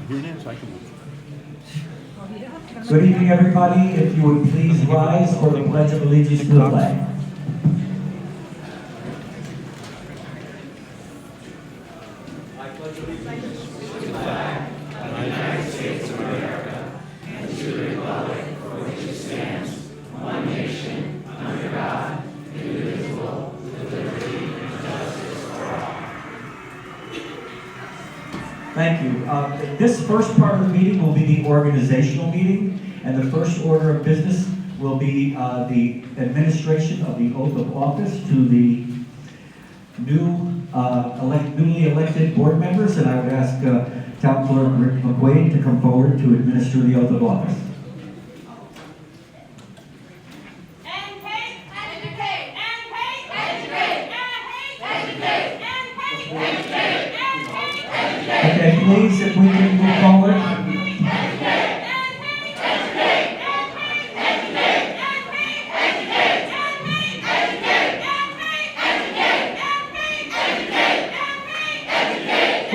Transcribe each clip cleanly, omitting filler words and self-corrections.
Your name's I can. Good evening, everybody. If you would please rise for the Pledge of Allegiance to the flag. Thank you. This first part of the meeting will be the organizational meeting, and the first order of business will be the administration of the oath of office to the newly elected board members, and I would ask Town Clerk Rick McQuaid to come forward to administer the oath of office. Okay, please, if we can move forward.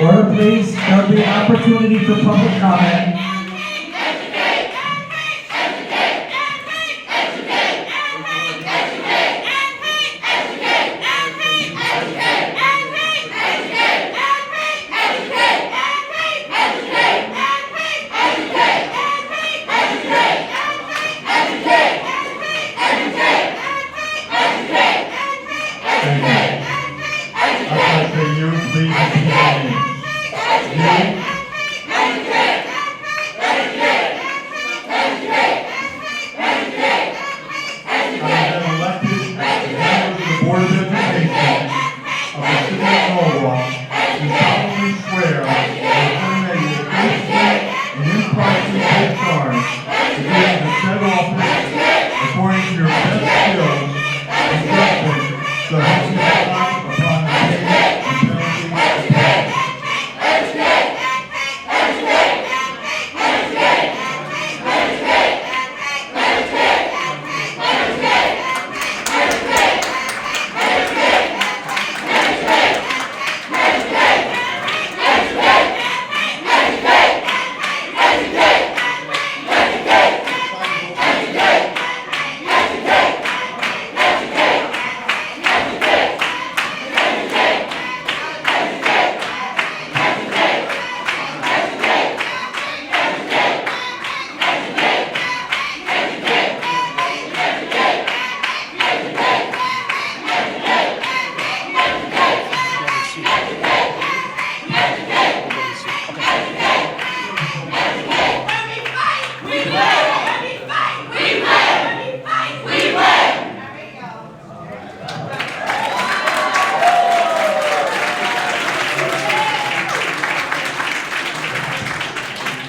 Order, please. There'll be an opportunity for public comment.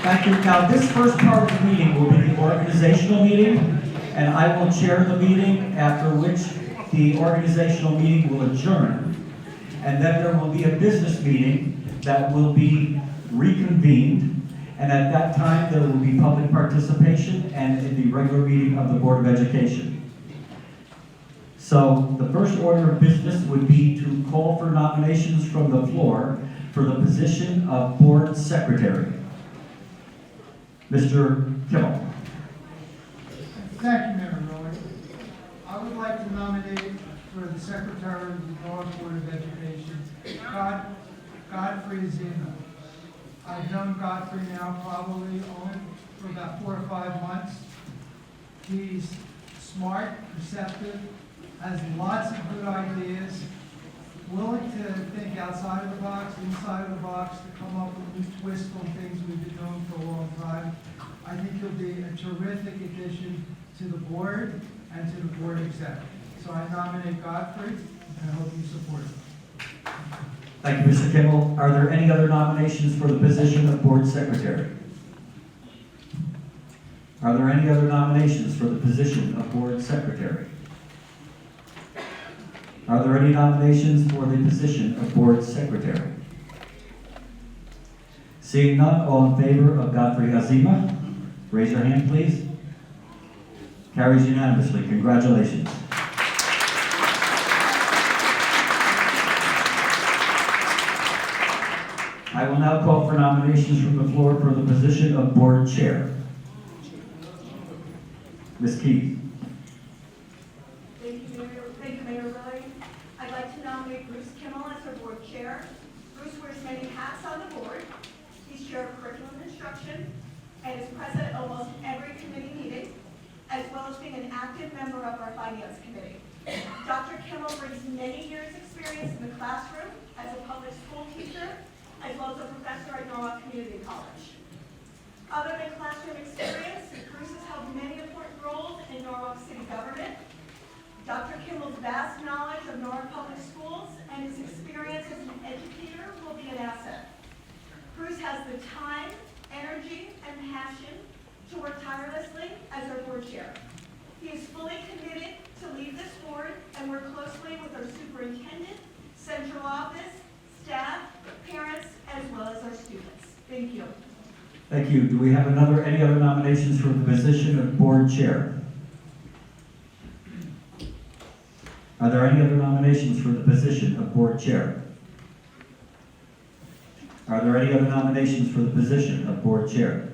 Thank you. Now, this first part of the meeting will be the organizational meeting, and I will chair the meeting, after which the organizational meeting will adjourn. And then there will be a business meeting that will be reconvened, and at that time there will be public participation and in the regular meeting of the Board of Education. So the first order of business would be to call for nominations from the floor for the position of Board Secretary. Mr. Kimmel. Thank you, Mayor Miller. I would like to nominate for the Secretary of the North Board of Education, Godfrey Zeno. I've known Godfrey now probably only for about 4 or 5 months. He's smart, receptive, has lots of good ideas, willing to think outside of the box, inside of the box, to come up with new twists on things we've been doing for a long time. I think he'll be a terrific addition to the board and to the board exec. So I nominate Godfrey, and I hope you support him. Thank you, Mr. Kimmel. Are there any other nominations for the position of Board Secretary? Are there any other nominations for the position of Board Secretary? Are there any nominations for the position of Board Secretary? Seeing none, all in favor of Godfrey Azima, raise your hand, please. Carries unanimously. Congratulations. I will now call for nominations from the floor for the position of board chair. Ms. Keith. Thank you, Mayor Riley. I'd like to nominate Bruce Kimmel as our board chair. Bruce wears many hats on the board. He's chair of curriculum instruction and is present at almost every committee meeting, as well as being an active member of our finance committee. Dr. Kimmel brings many years' experience in the classroom as a public school teacher, as well as a professor at Norwalk Community College. Other than classroom experience, Bruce has held many important roles in Norwalk City government. Dr. Kimmel's vast knowledge of Norwalk Public Schools and his experience as an educator will be an asset. Bruce has the time, energy, and passion to work tirelessly as our board chair. He is fully committed to lead this board and work closely with our superintendent, central office, staff, parents, as well as our students. Thank you. Thank you. Do we have any other nominations for the position of board chair? Are there any other nominations for the position of board chair? Are there any other nominations for the position of board chair?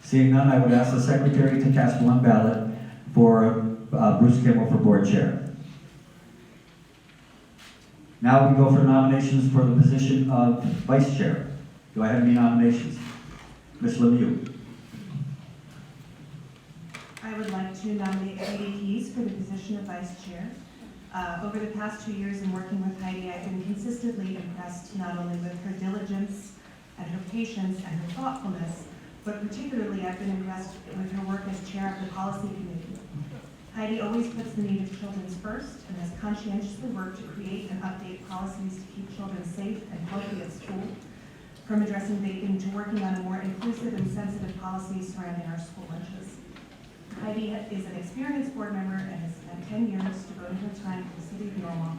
Seeing none, I would ask the secretary to cast one ballot for Bruce Kimmel for board chair. Now we go for nominations for the position of vice chair. Do I have any nominations? Ms. Lemieux. I would like to nominate Heidi Keys for the position of vice chair. Over the past 2 years in working with Heidi, I've been consistently impressed not only with her diligence and her patience and her thoughtfulness, but particularly I've been impressed with her work as chair of the policy committee. Heidi always puts the need of children first and has conscientiously worked to create and update policies to keep children safe and healthy at school, from addressing vaping to working on a more inclusive and sensitive policies surrounding our school lunches. Heidi is an experienced board member and has spent 10 years devoting her time to the city of Norwalk,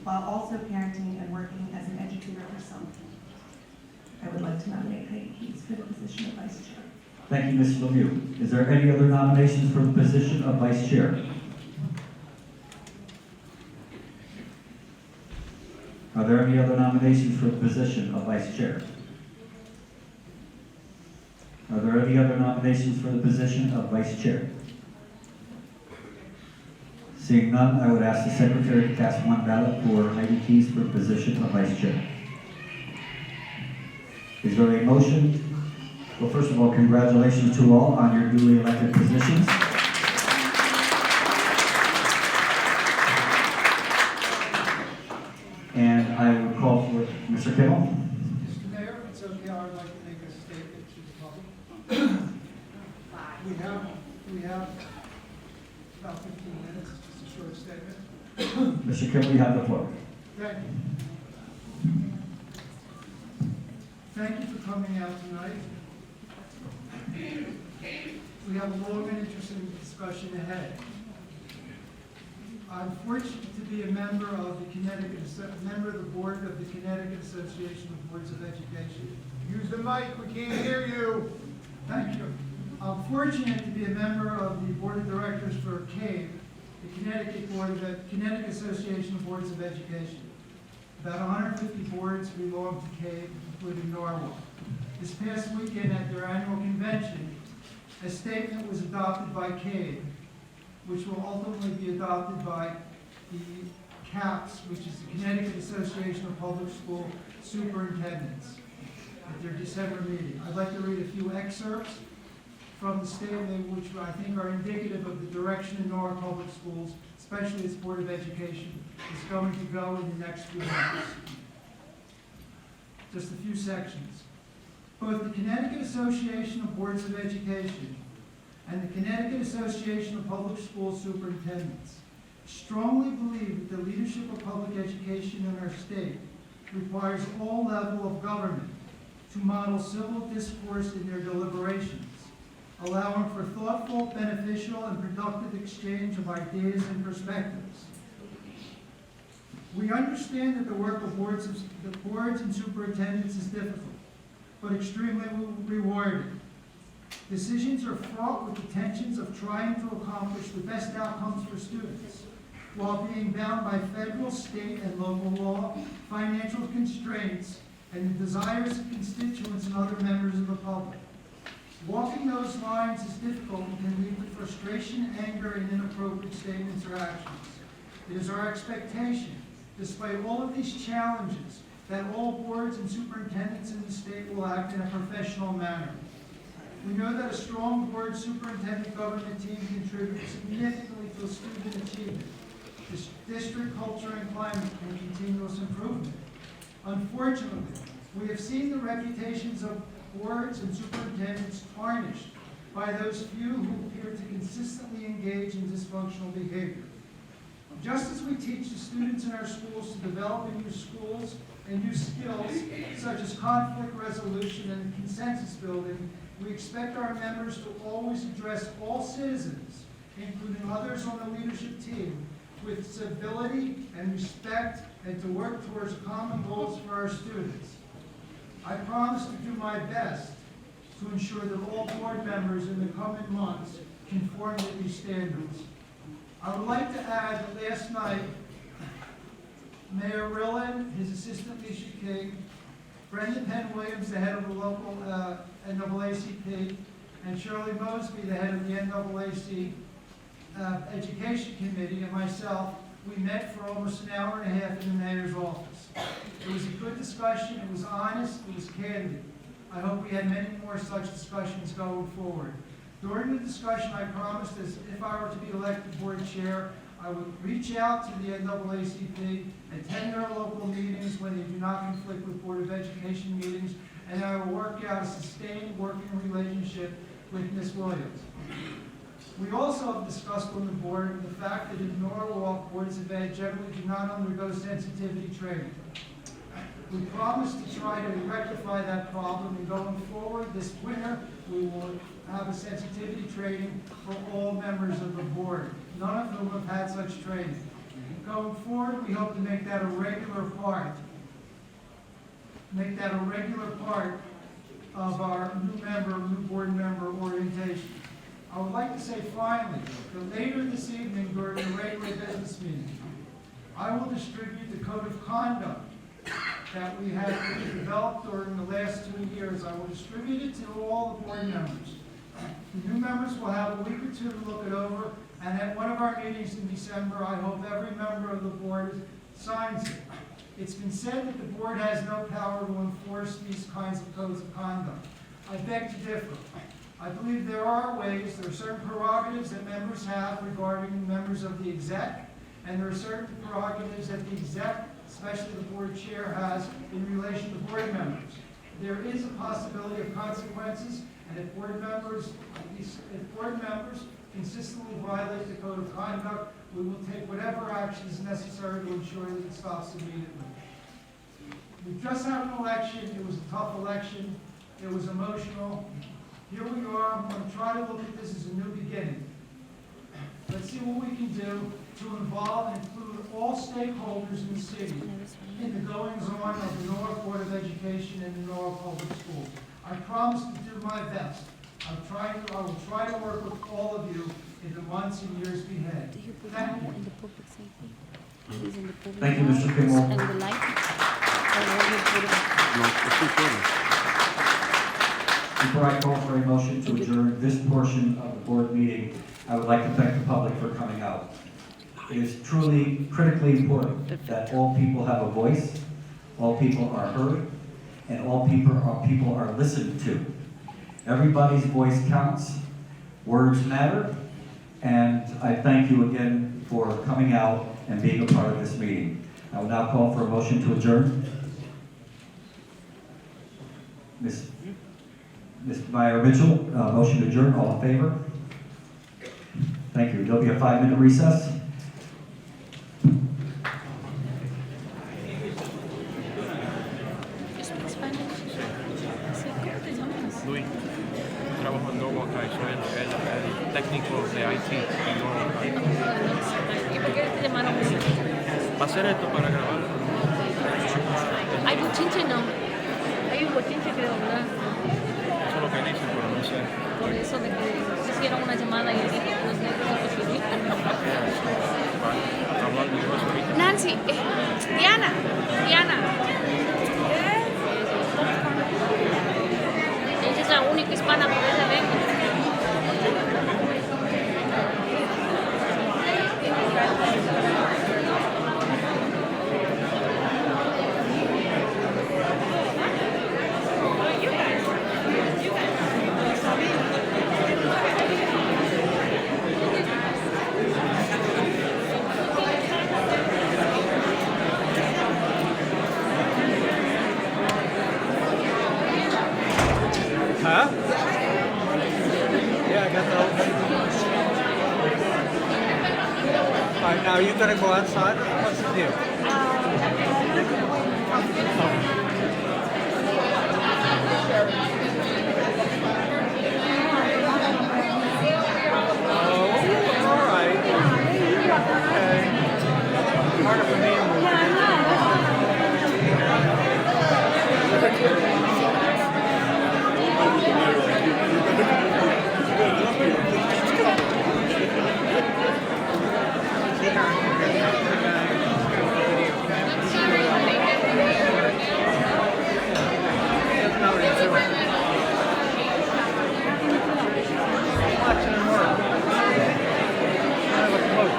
while also parenting and working as an educator herself. I would like to nominate Heidi Keys for the position of vice chair. Thank you, Ms. Lemieux. Is there any other nominations for the position of vice chair? Are there any other nominations for the position of vice chair? Are there any other nominations for the position of vice chair? Seeing none, I would ask the secretary to cast one ballot for Heidi Keys for the position of vice chair. Is there a motion? Well, first of all, congratulations to all on your duly elected positions. And I would call for Mr. Kimmel. Mr. Mayor, if it's okay, I would like to make a statement to the public. We have about 15 minutes, just a short statement. Mr. Kimmel, you have the floor. Thank you. Thank you for coming out tonight. We have a long and interesting discussion ahead. I'm fortunate to be a member of the board of the Connecticut Association of Boards of Education. Use the mic, we can't hear you. Thank you. I'm fortunate to be a member of the board of directors for CABE, the Connecticut Association of Boards of Education. About 150 boards belong to CABE, including Norwalk. This past weekend at their annual convention, a statement was adopted by CABE, which will ultimately be adopted by the CAPS, which is the Connecticut Association of Public School Superintendents, at their December meeting. I'd like to read a few excerpts from the statement, which I think are indicative of the direction in Norwalk Public Schools, especially its Board of Education, is going to go in the next few months. Just a few sections. Both the Connecticut Association of Boards of Education and the Connecticut Association of Public School Superintendents strongly believe that the leadership of public education in our state requires all level of government to model civil discourse in their deliberations, allowing for thoughtful, beneficial, and productive exchange of ideas and perspectives. We understand that the work of boards and superintendents is difficult, but extremely rewarding. Decisions are fraught with the tensions of trying to accomplish the best outcomes for students, while being bound by federal, state, and local law, financial constraints, and the desires of constituents and other members of the public. Walking those lines is difficult and can lead to frustration, anger, and inappropriate statements or actions. It is our expectation, despite all of these challenges, that all boards and superintendents in the state will act in a professional manner. We know that a strong board superintendent government team contributes significantly to student achievement, district culture and climate, and continuous improvement. Unfortunately, we have seen the reputations of boards and superintendents tarnished by those few who appear to consistently engage in dysfunctional behavior. Just as we teach the students in our schools to develop and use schools and use skills such as conflict resolution and consensus building, we expect our members to always address all citizens, including others on the leadership team, with civility and respect, and to work towards common goals for our students. I promise to do my best to ensure that all board members in the coming months conform to these standards. I would like to add that last night, Mayor Rillen, his assistant Alicia King, Brendan Penn Williams, the head of the local NAACP, and Shirley Mosby, the head of the NAAC Education Committee, and myself, we met for almost an hour and a half in the mayor's office. It was a good discussion, it was honest, it was candid. I hope we had many more such discussions going forward. During the discussion, I promised that if I were to be elected board chair, I would reach out to the NAACP, attend their local meetings when they do not conflict with Board of Education meetings, and I will work out a sustained working relationship with Ms. Williams. We also have discussed on the board the fact that in Norwalk, boards of ed generally do not undergo sensitivity training. We promise to try to rectify that problem, and going forward this winter, we will have a sensitivity training for all members of the board. None of them have had such training. Going forward, we hope to make that a regular part. Make that a regular part of our new board member orientation. I would like to say finally, that later this evening during the regular business meeting, I will distribute the code of conduct that we have developed during the last 2 years. I will distribute it to all the board members. The new members will have a week or two to look it over, and at one of our meetings in December, I hope every member of the board signs it. It's been said that the board has no power to enforce these kinds of codes of conduct. I beg to differ. I believe there are certain prerogatives that members have regarding members of the exec, and there are certain prerogatives that the exec, especially the board chair, has in relation to board members. There is a possibility of consequences, and if board members consistently violate the code of conduct, we will take whatever action is necessary to ensure that it stops immediately. We just had an election. It was a tough election. It was emotional. Here we are. I'm going to try to look at this as a new beginning. Let's see what we can do to involve and include all stakeholders in the city in the goings-on of the Norwalk Board of Education and the Norwalk Public Schools. I promise to do my best. I will try to work with all of you in the months and years ahead. Thank you. In the public safety. He's in the public Thank you, Mr. Kimmel. And the light. Before I call for a motion to adjourn this portion of the board meeting, I would like to thank the public for coming out. It is truly critically important that all people have a voice, all people are heard, and all people are listened to. Everybody's voice counts, words matter, and I thank you again for coming out and being a part of this meeting. I will now call for a motion to adjourn. Ms. Meyer Mitchell, motion to adjourn, all in favor? Thank you. There'll be a 5-minute recess. You speak Spanish? Sí, ¿cómo te llamas? Luis, trabajo en Norwalk High, soy el técnico de IT en Norwalk High. ¿Y por qué te llamaron así? ¿Va a ser esto para grabar? Hay bochinche, no. Hay un bochinche, creo, ¿verdad? Eso es lo que dicen, pero no sé. Por eso de que hicieron una llamada y dijo que los negros no posibilitan. Hablar de eso ahorita. Nancy, Diana. única hispana por ese evento. Huh? Yeah, I got the open. All right, now are you gonna go outside or what's the deal? Oh, all right. Okay. Harder for me to move. Watching him work. Kind of a cloak.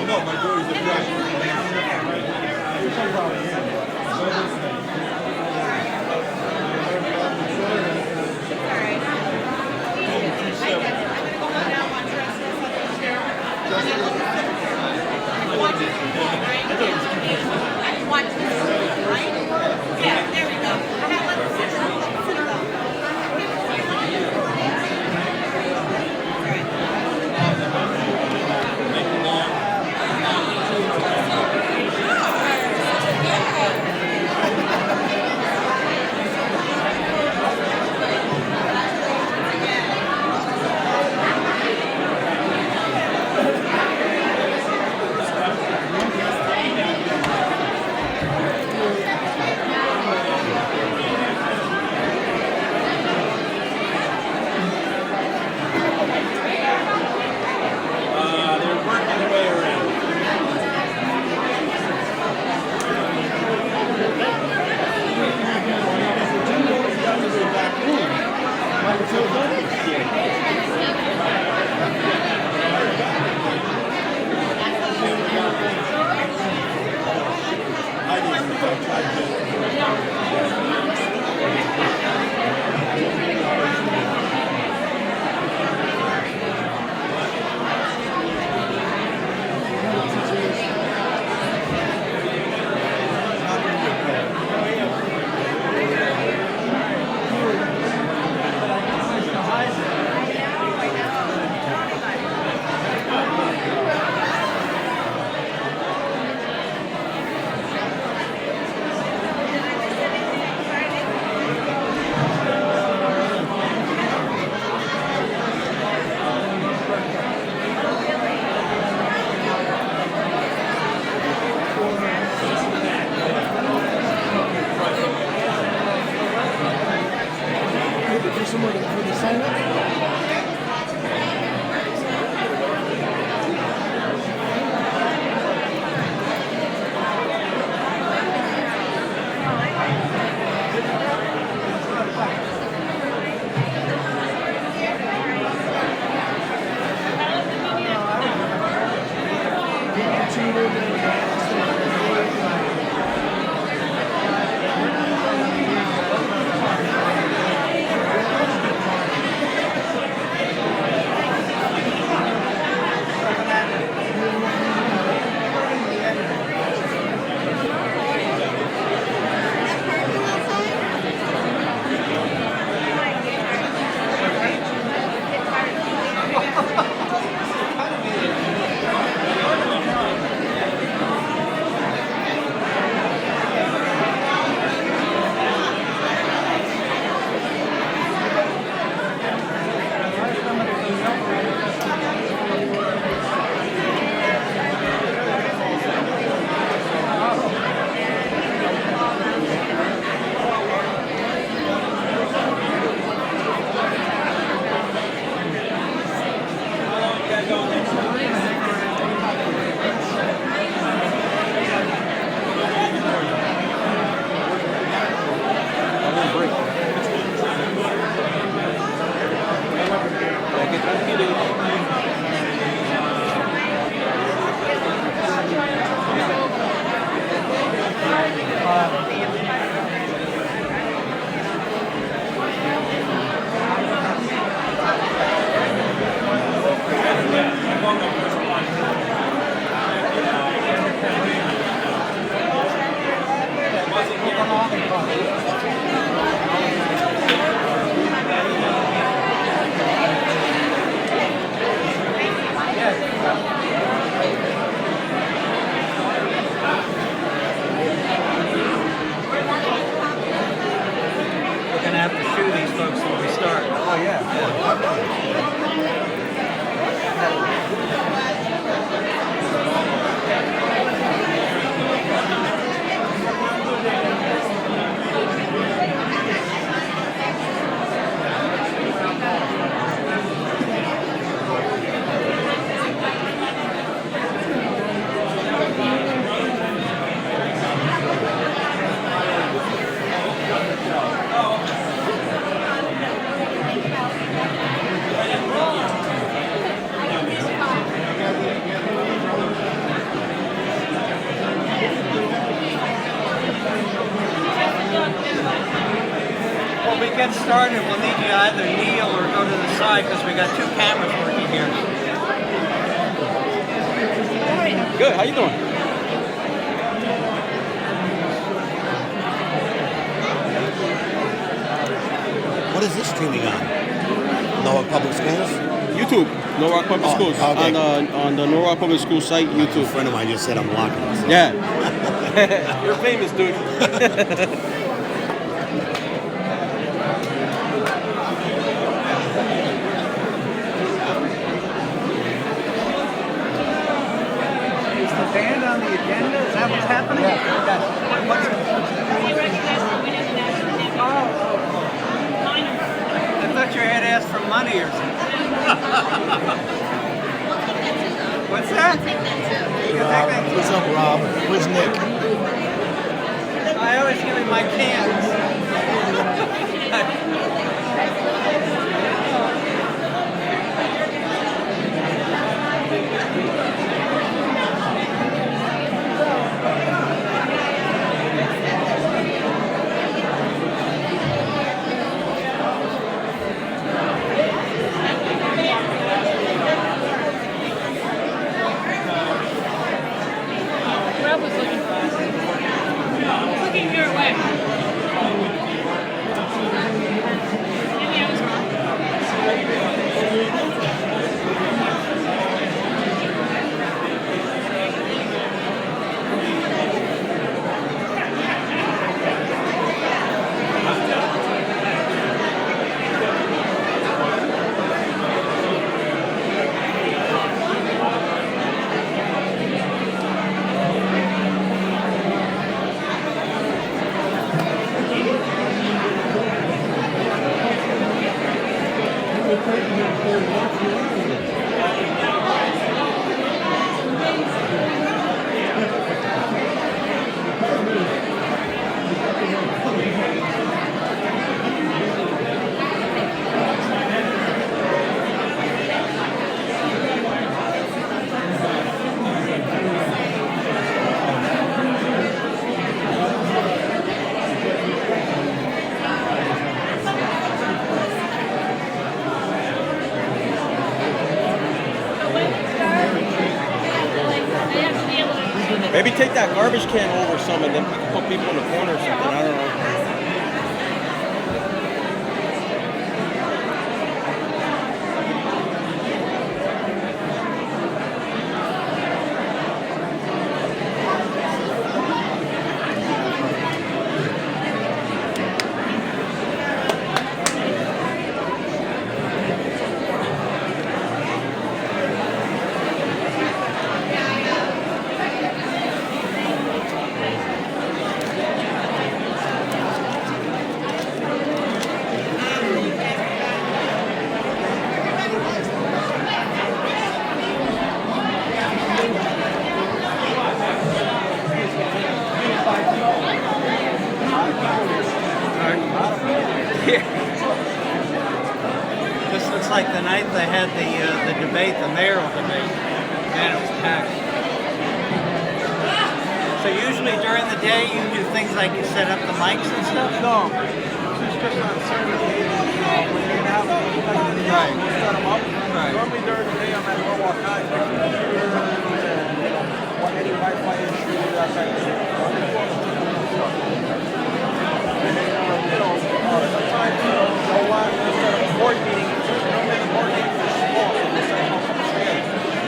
No, my door is a get started, we'll need you to either kneel or go to the side because we got 2 cameras working here. Good. How you doing? What is this streaming on? Norwalk Public Schools? YouTube. Norwalk Public Oh, Schools. okay. On the Norwalk Public Schools site, A YouTube. friend of mine just said I'm blocking this. Yeah. You're famous, dude. Is the band on the agenda? Is that what's happening? Yes. I thought you had asked for money or something. What's that? What's up, Rob? Where's Nick? I always give him my cans. Rob was looking for us. Looking your way. Maybe I was wrong. Maybe take that garbage can over some and then put people in the corner or something. I don't know. This looks like the night they had the debate, the mayoral debate. Man, it was packed. So usually during the day you do things like you set up the mics and stuff? No. It's just on certain occasions, when you're gonna have Right. we'll set them up. Right. Normally during the day I'm at Norwalk High, fixing computers and any Wi-Fi issues, that kind of shit. And then, sometimes, instead of a board meeting, normally the board meeting is small, so they say, oh, come upstairs.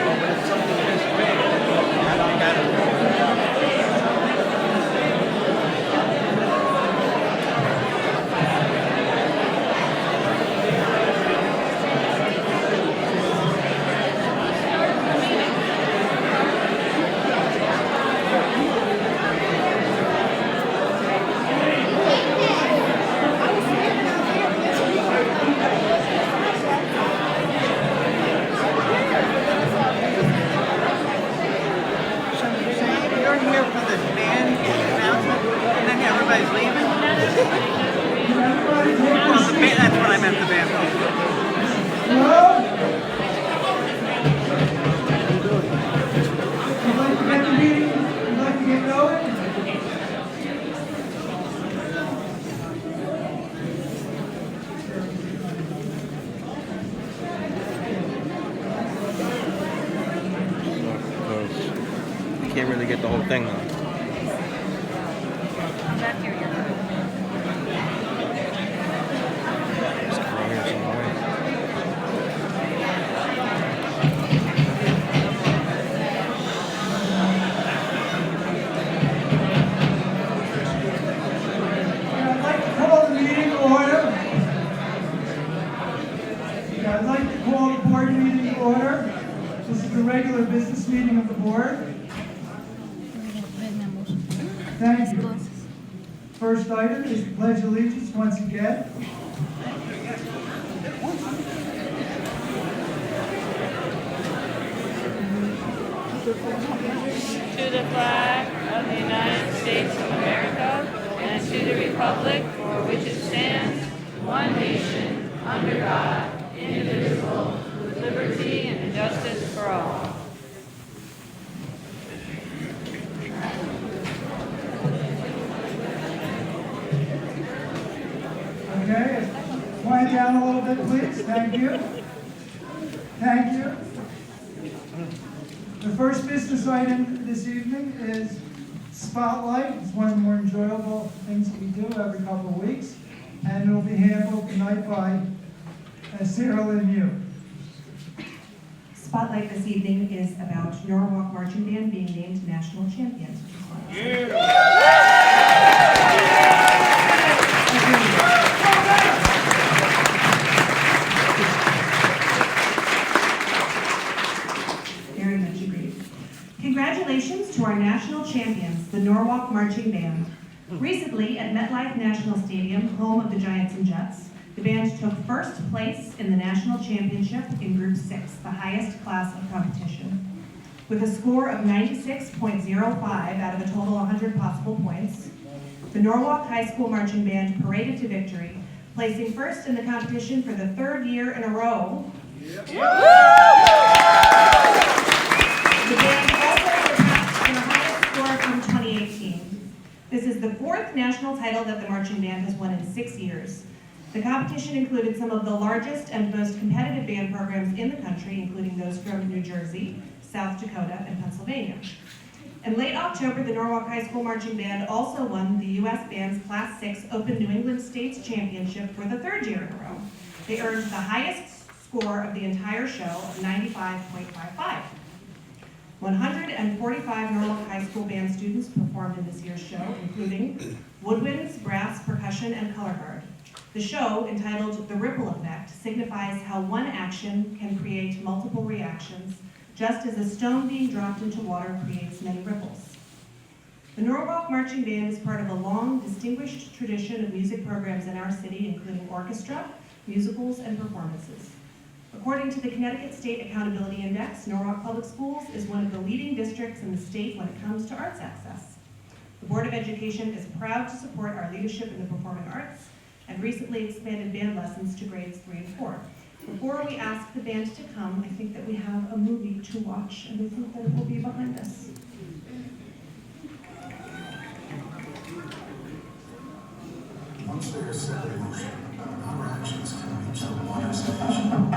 But if something is big, I don't got it. You're here for the band announcement, and then everybody's leaving? Well, the band, that's what I meant, the band. You'd like to get the meeting, you'd like to get going? get the whole thing done. I'm back here yet. Just come over here somewhere. I'd like to call the meeting to order. I'd like to call the board meeting to order. This is the regular business meeting of the board. Thank you. First item is the pledge of allegiance once again. To the flag of the United States of America and to the republic for which it stands, one nation, under God, indivisible, with liberty and justice for all. Okay, quiet down a little bit, please. Thank you. Thank you. The first business item this evening is Spotlight. It's one of the more enjoyable things that we do every couple of weeks. And it'll be handled tonight by Sarah Lynn Mew. Spotlight this evening is about Norwalk Marching Band being named national champions. Very much agreed. Congratulations to our national champions, the Norwalk Marching Band. Recently, at MetLife National Stadium, home of the Giants and Jets, the band took first place in the national championship in Group 6, the highest class of competition. With a score of 96.05 out of a total 100 possible points, the Norwalk High School Marching Band paraded to victory, placing first in the competition for the third year in a row. The band also surpassed the highest score from 2018. This is the fourth national title that the marching band has won in 6 years. The competition included some of the largest and most competitive band programs in the country, including those from New Jersey, South Dakota, and Pennsylvania. In late October, the Norwalk High School Marching Band also won the U.S. Band's Class 6 Open New England States Championship for the third year in a row. They earned the highest score of the entire show of 95.55. 145 Norwalk High School band students performed in this year's show, including woodwinds, brass, percussion, and color guard. The show, entitled The Ripple Effect, signifies how one action can create multiple reactions, just as a stone being dropped into water creates many ripples. The Norwalk Marching Band is part of a long, distinguished tradition of music programs in our city, including orchestra, musicals, and performances. According to the Connecticut State Accountability Index, Norwalk Public Schools is one of the leading districts in the state when it comes to arts access. The Board of Education is proud to support our leadership in the performing arts and recently expanded band lessons to grades 3 and 4. Before we ask the band to come, I think that we have a movie to watch, and I think that it will be behind us. Once there is separation, our actions can reach a water station.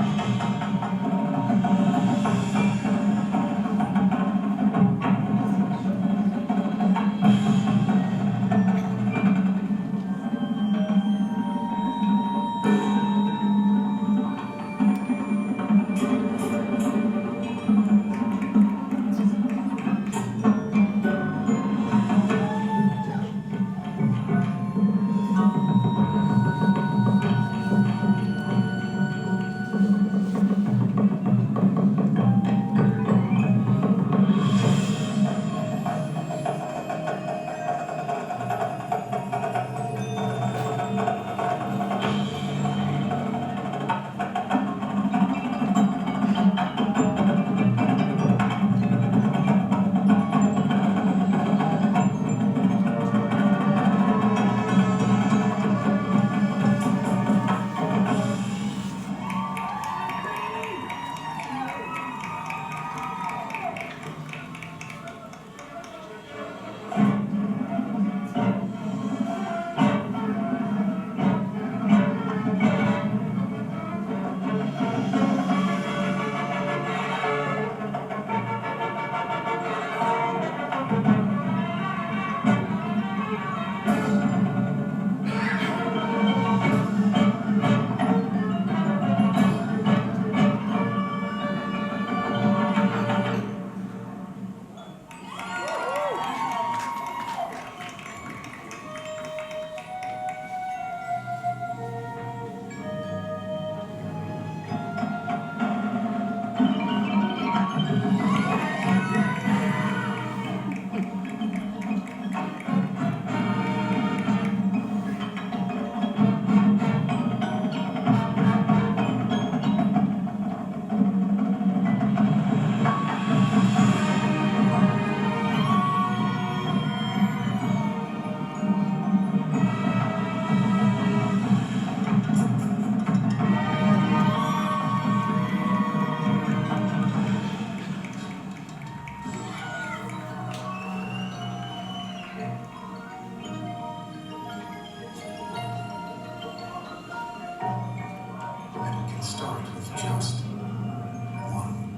just one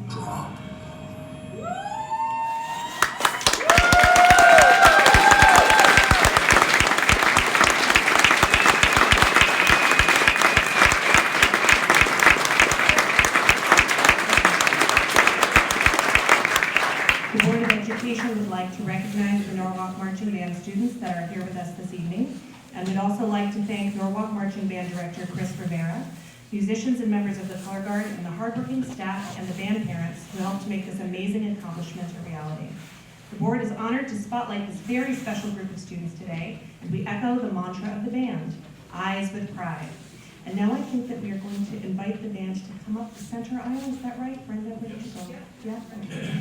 drop. The Board of Education would like to recognize the Norwalk Marching Band students that are here with us this evening, and we'd also like to thank Norwalk Marching Band Director Chris Rivera, musicians and members of the Color Guard, and the hardworking staff and the band parents who helped to make this amazing accomplishment a reality. The board is honored to spotlight this very special group of students today, and we echo the mantra of the band, Eyes with Pride. And now I think that we are going to invite the band to come up the center aisle. Is that right, Brenda? Where did you go? Yeah? Okay.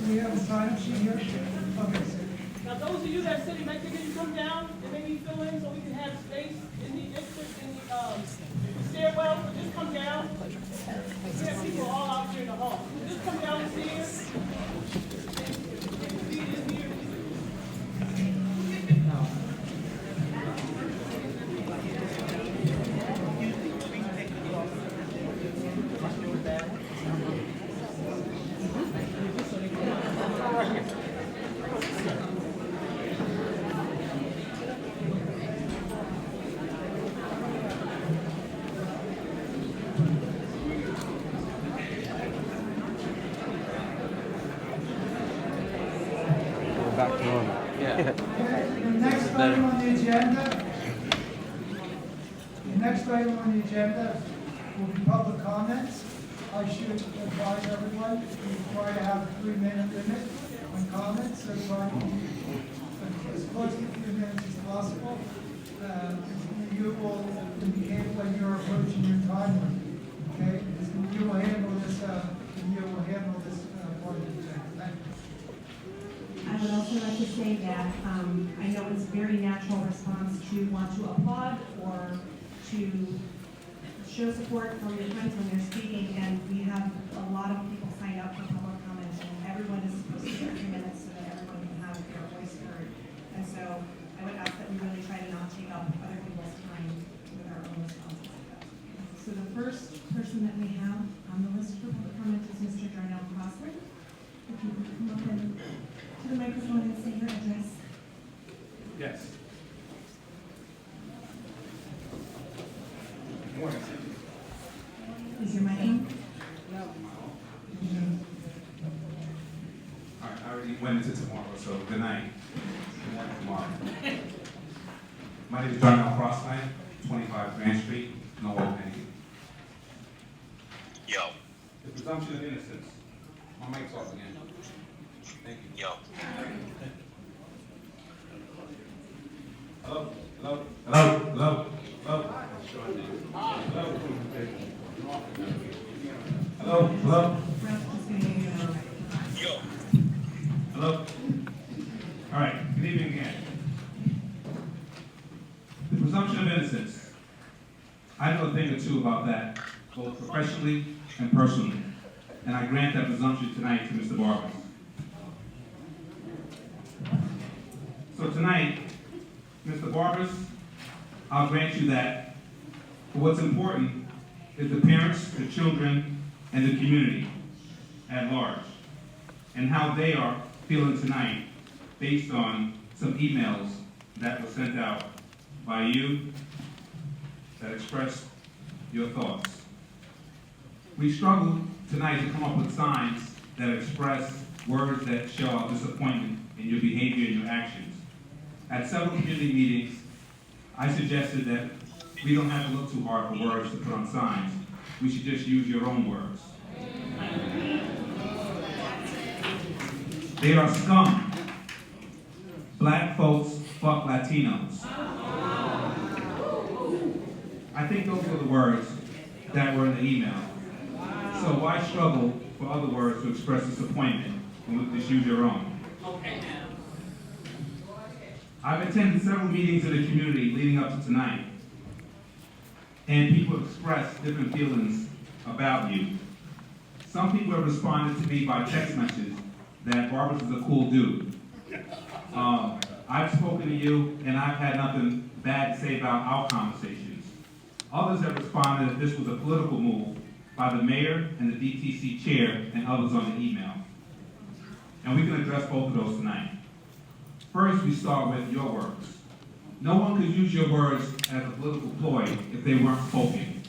We have a sign-up sheet here? Okay, so Now, those of you that are sitting, make sure you come down and maybe fill in so we can have space in the exit, in the stairwell. So just come down. We have people all out here in the hall. Just come down and see us. Back to normal. the next item on the agenda, will be public comments. I should advise everyone, we try to have a 3-minute limit on comments, so try to be as close to 3 minutes as possible. You will indicate when you're approaching your time limit, okay? You will handle this, part of the agenda. Thank you. I would also like to say that I know it's a very natural response to want to applaud or to show support from your friends when they're speaking, and we have a lot of people signed up for public comment, and everyone is supposed to get 3 minutes so that everyone can have their voice heard. And so I would ask that we really try to not take up other people's time with our own responses. So the first person that we have on the list for public comment is Mr. Darnell Crossley. If you could come up and to the microphone and say your address. Yes. Is your mic on? No. All right, I already went into tomorrow, so good night. Good morning tomorrow. My name is Darnell Crossline, 25 Grand Street, Norwalk, Connecticut. Yo. The presumption of innocence. My mic's off again. Thank you. Yo. Hello? Hello? Hello? Hello? Hello? Hello? Hello? Hello? Yo. Hello? All right, good evening again. The presumption of innocence. I know a thing or two about that, both professionally and personally, and I grant that presumption tonight to Mr. Barbas. So tonight, Mr. Barbas, I'll grant you that But what's important is the parents, the children, and the community at large, and how they are feeling tonight based on some emails that were sent out by you that expressed your thoughts. We struggled tonight to come up with signs that express words that show our disappointment in your behavior and your actions. At several community meetings, I suggested that we don't have to look too hard for words to put on signs. We should just use your own words. They are scum. Black folks fuck Latinos. I think those were the words that were in the email. So why struggle for other words to express disappointment when we can just use your own? I've attended several meetings in the community leading up to tonight, and people expressed different feelings about you. Some people have responded to me by text message that Barbas is a cool dude. I've spoken to you, and I've had nothing bad to say about our conversations. Others have responded that this was a political move by the mayor and the DTC chair and others on the email. And we can address both of those tonight. First, we start with your words. No one could use your words as a political ploy if they weren't spoken.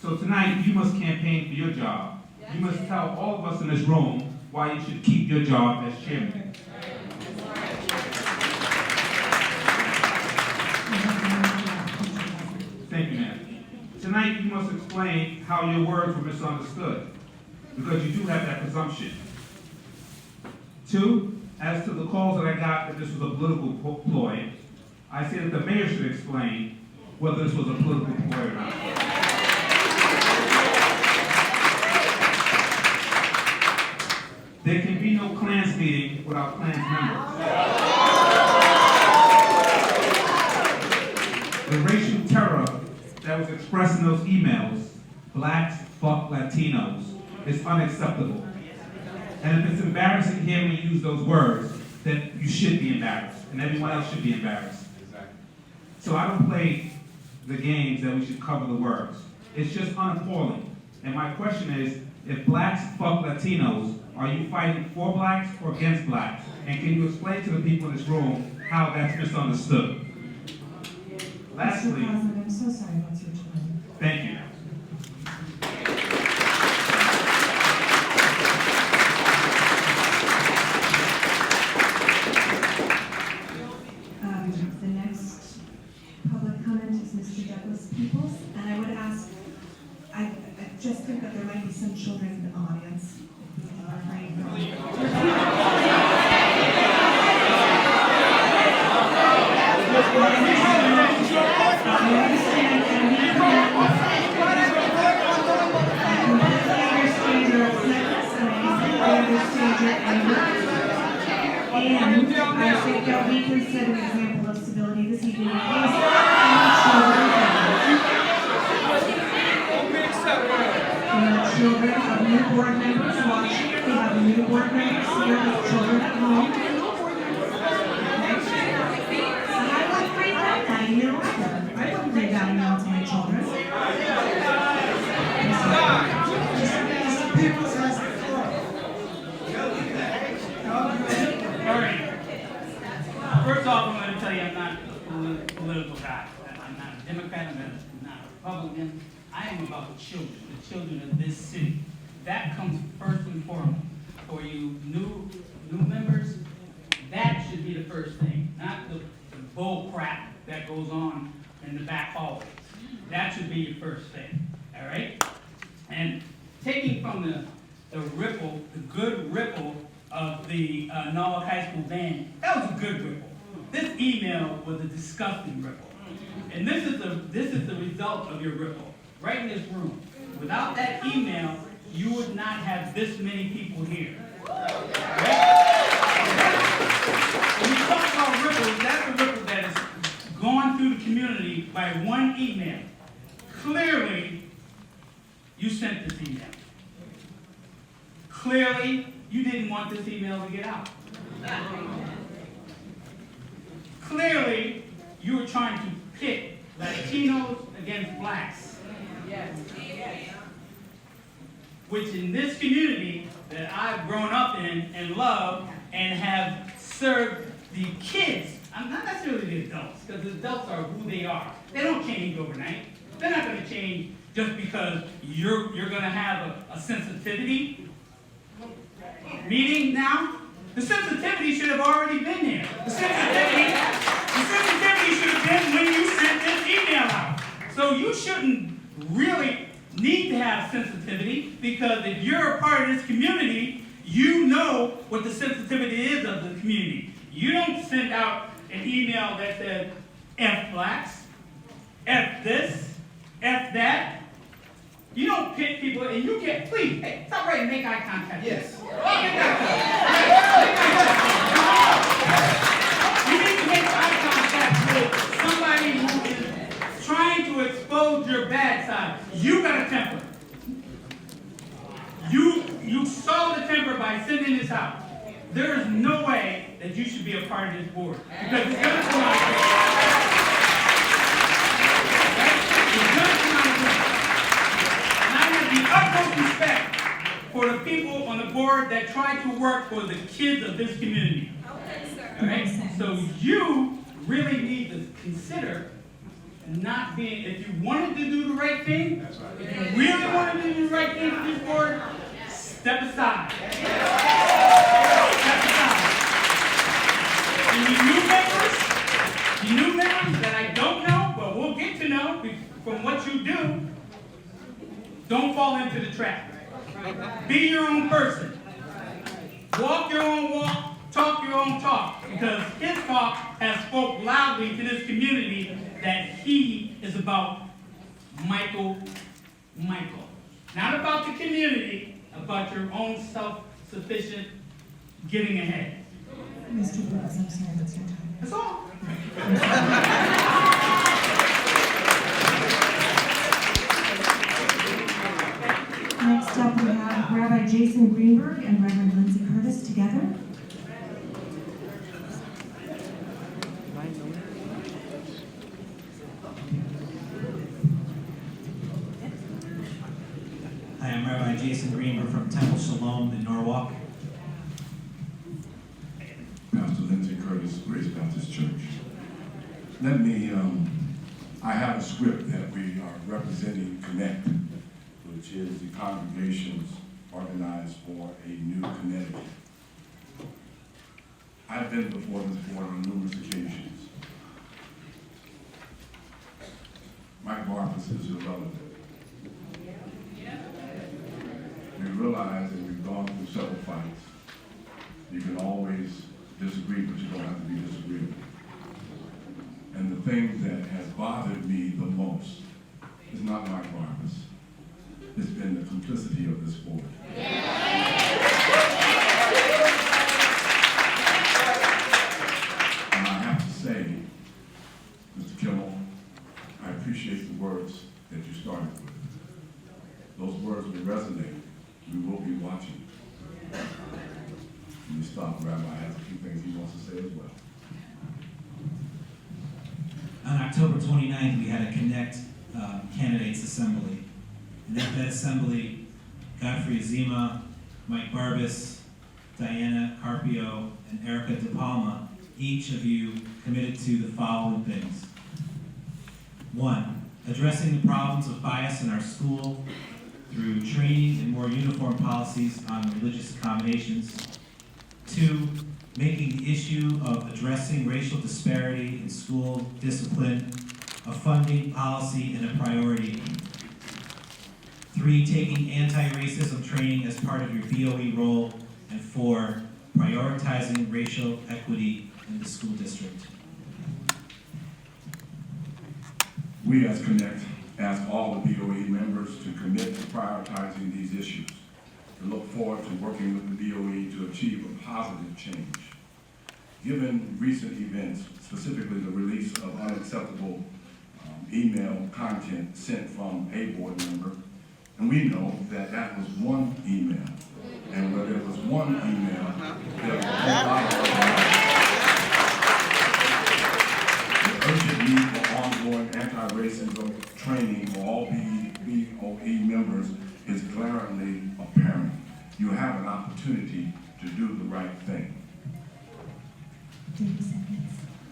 So tonight, you must campaign for your job. You must tell all of us in this room why you should keep your job as chairman. Thank you, ma'am. Tonight, you must explain how your words were misunderstood, because you do have that presumption. Two, as to the calls that I got that this was a political ploy, I say that the mayor should explain whether this was a political ploy or not. There can be no Klans meeting without Klans members. The racial terror that was expressed in those emails, blacks fuck Latinos, is unacceptable. And if it's embarrassing hearing me use those words, then you should be embarrassed, and everyone else should be embarrassed. So I don't play the games that we should cover the words. It's just unappalling. And my question is, if blacks fuck Latinos, are you fighting for blacks or against blacks? And can you explain to the people in this room how that's misunderstood? Lastly, Mr. President, I'm so sorry, what's your time? thank you. The next public comment is Mr. Douglas Peoples, and I would ask, I just think that there might be some children in the audience. If we can refrain And I think that we can set an example of civility this evening. Please, children of new board members watching. We have new board members here with children at home. And I wouldn't read that email either. I wouldn't read that email to my children. Mr. Peoples has the floor. All right. First off, I'm going to tell you I'm not a political guy. I'm not a Democrat, I'm not a Republican. I am about the children of this city. That comes first and foremost. For you new members, that should be the first thing, not the bull crap that goes on in the back hallways. That should be your first thing, all right? And taking from the ripple, the good ripple of the Norwalk High School band, that was a good ripple. This email was a disgusting ripple. And this is the result of your ripple, right in this room. Without that email, you would not have this many people here. Right? When you talk about ripples, that's a ripple that is gone through the community by one email. Clearly, you sent this email. Clearly, you didn't want this email to get out. Clearly, you were trying to pick Latinos against blacks. Which in this community that I've grown up in and loved and have served the kids, I'm not necessarily the adults, because the adults are who they are. They don't change overnight. They're not going to change just because you're going to have a sensitivity meeting now. The sensitivity should have already been there. The sensitivity should have been when you sent this email out. So you shouldn't really need to have sensitivity, because if you're a part of this community, you know what the sensitivity is of the community. You don't send out an email that says F blacks, F this, F that. You don't pick people, and you get, please, hey, stop right and make eye contact. Yes. You need to make eye contact with somebody who is trying to expose your bad side. You got a temper. You sow the temper by sending this out. There is no way that you should be a part of this board, because it's going to come out of here. It's going to come out of here. And I have the utmost respect for the people on the board that try to work for the kids of this community. All right? So you really need to consider not being, if you wanted to do the right thing, if you really wanted to do the right thing for this board, step aside. Step aside. And you new members that I don't know, but we'll get to know from what you do, don't fall into the trap. Be your own person. Walk your own walk, talk your own talk, because his talk has spoke loudly to this community that he is about Michael. Not about the community, about your own self-sufficient getting ahead. Mr. Brooks, I'm sorry, that's your time. That's all. Next up, we have Rabbi Jason Greenberg and Reverend Lindsay Curtis together. Hi, I'm Rabbi Jason Greenberg from Temple Shalom in Norwalk. Pastor Lindsay Curtis, Grace Baptist Church. Let me, I have a script that we are representing Connect, which is the congregations organized for a new Connecticut. I've been before this board on numerous occasions. Mike Barfus is irrelevant. We realize that we've gone through several fights. You can always disagree, but you don't have to be disagreeable. And the thing that has bothered me the most is not Mike Barfus. It's been the complicity of this board. And I have to say, Mr. Kimmel, I appreciate the words that you started with. Those words will resonate. We will be watching. Let me stop. Rabbi has a few things he wants to say as well. On October 29th, we had a Connect Candidates Assembly. And at that assembly, Godfrey Azima, Mike Barbas, Diana Carpio, and Erica De Palma, each of you committed to the following things. 1, addressing the problems of bias in our school through training and more uniform policies on religious accommodations. 2, making the issue of addressing racial disparity in school discipline a funding policy and a priority. 3, taking anti-racism training as part of your BOE role. And 4, prioritizing racial equity in the school district. We as Connect ask all the BOE members to commit to prioritizing these issues. We look forward to working with the BOE to achieve a positive change. Given recent events, specifically the release of unacceptable email content sent from a board member, and we know that that was one email, and where there was one email, there was a lot of the urgent need for ongoing anti-racism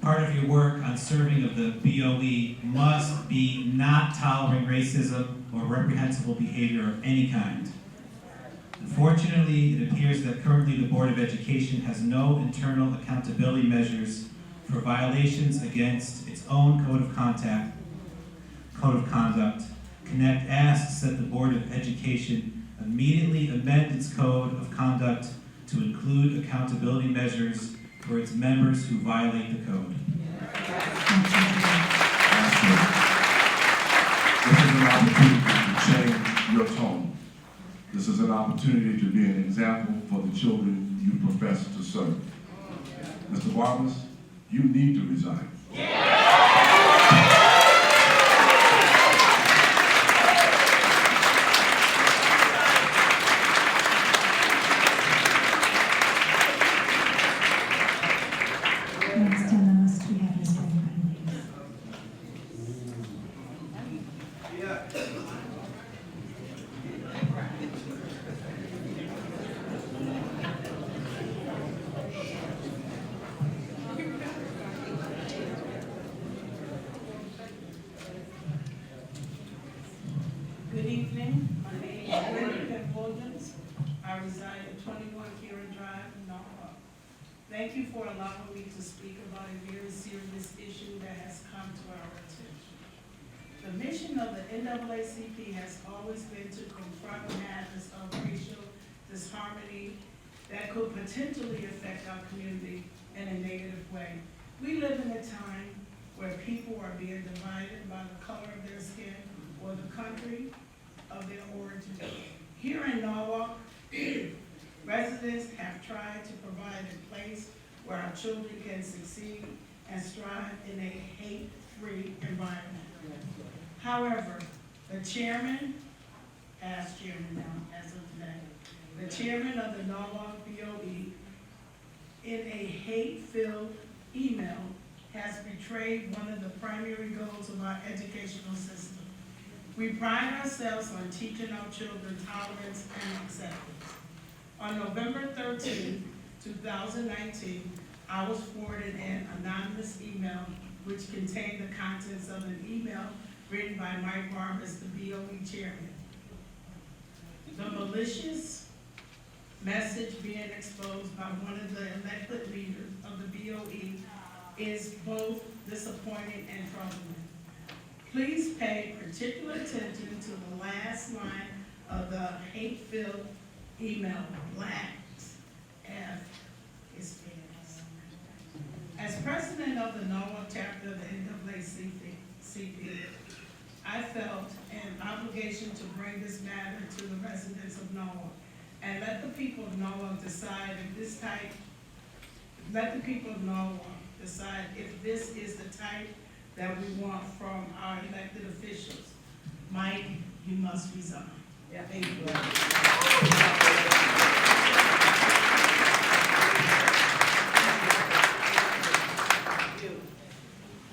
Part of your work on serving of the BOE must be not tolerating racism or reprehensible behavior of any kind. Unfortunately, it appears that currently the Board of Education has no internal accountability measures for violations against its own code of conduct. Connect asks that the Board of Education immediately amend its code of conduct to include accountability measures for its members who violate the code. This is an opportunity to change your tone. This is an opportunity to be an example for the children you profess to serve. Mr. Barbas, you need to resign. Next on the list, we have Mr. Riley. Good evening, my name is Brenda Williams. I reside at 21 Kieran Drive in Norwalk. Thank you for allowing me to speak about a very serious issue that has come to our attention. The mission of the NAACP has always been to confront matters of racial disharmony that could potentially affect our community in a negative way. We live in a time where people are being divided by the color of their skin or the country of their origin. Here in Norwalk, residents have tried to provide a place where our children can succeed and strive in a hate-free environment. However, the chairman, past chairman now, as of today, the chairman of the Norwalk BOE, in a hate-filled email, has betrayed one of the primary goals of our educational system. We pride ourselves on teaching our children tolerance and acceptance. On November 13, 2019, I was forwarded an anonymous email which contained the contents of an email written by Mike Barbas, the BOE chairman. The malicious message being exposed by one of the elected leaders of the BOE is both disappointing and troubling. Please pay particular attention to the last line of the hate-filled email, blacks, F is fairness. As president of the Norwalk chapter of the NAACP, I felt an obligation to bring this matter to the residents of Norwalk and let the people of Norwalk decide if this is the type that we want from our elected officials. Mike, you must resign. Thank you.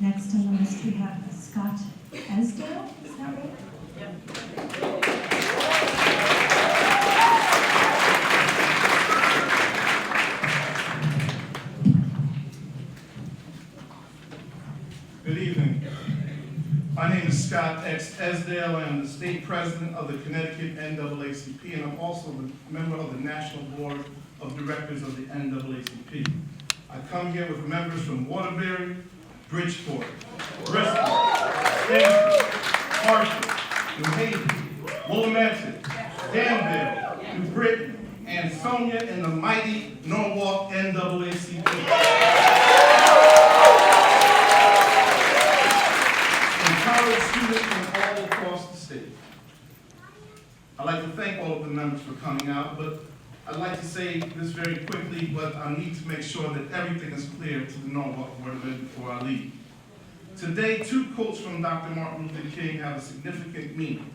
Next on the list, we have Scott Esdale. Is that right? Good evening. My name is Scott X. Esdale. I am the state president of the Connecticut NAACP, and I'm also a member of the National Board of Directors of the NAACP. I come here with members from Waterbury, Bridgeport, Bristol, Stamford, Hartford, New Haven, Willimantic, Danville, New Britain, and Sonia in the mighty Norwalk NAACP. College students from all across the state. I'd like to thank all of the members for coming out, but I'd like to say this very quickly, but I need to make sure that everything is clear to the Norwalk Board of Ed before I leave. Today, two quotes from Dr. Martin Luther King have a significant meaning.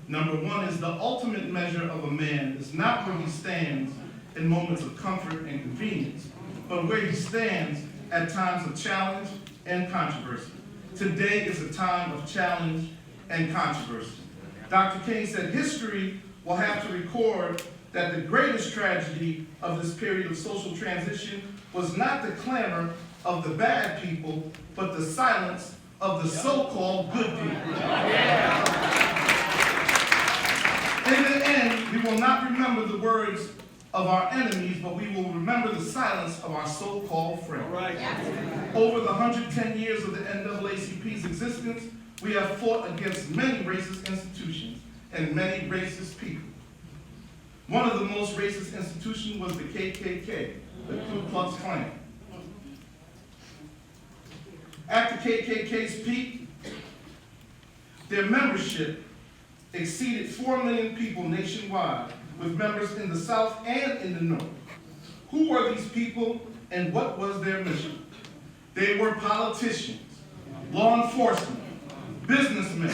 Number one is the ultimate measure of a man is not where he stands in moments of comfort and convenience, but where he stands at times of challenge and controversy. Today is a time of challenge and controversy. Dr. King said history will have to record that the greatest tragedy of this period of social transition was not the clamor of the bad people, but the silence of the so-called good people. In the end, we will not remember the words of our enemies, but we will remember the silence of our so-called friends. Over the 110 years of the NAACP's existence, we have fought against many racist institutions and many racist people. One of the most racist institutions was the KKK, the Ku Klux Klan. At the KKK's peak, their membership exceeded 4 million people nationwide, with members in the South and in the North. Who were these people and what was their mission? They were politicians, law enforcement, businessmen,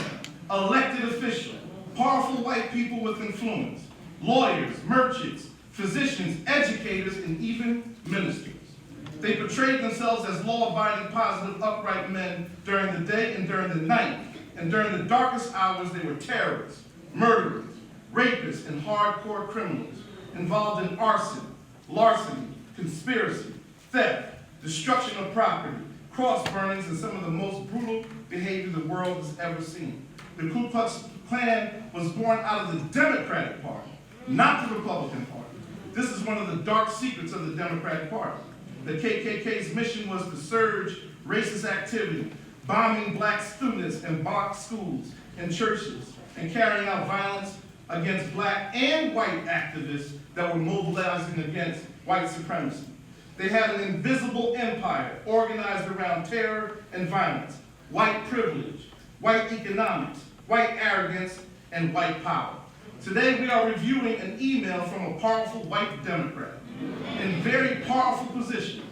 elected officials, powerful white people with influence, lawyers, merchants, physicians, educators, and even ministers. They portrayed themselves as law-abiding, positive, upright men during the day and during the night. And during the darkest hours, they were terrorists, murderers, rapists, and hardcore criminals involved in arson, larceny, conspiracy, theft, destruction of property, cross burnings, and some of the most brutal behavior the world has ever seen. The Ku Klux Klan was born out of the Democratic Party, not the Republican Party. This is one of the dark secrets of the Democratic Party. The KKK's mission was to surge racist activity, bombing black students in black schools and churches, and carrying out violence against black and white activists that were mobilizing against white supremacy. They had an invisible empire organized around terror and violence, white privilege, white economics, white arrogance, and white power. Today we are reviewing an email from a powerful white Democrat in very powerful position.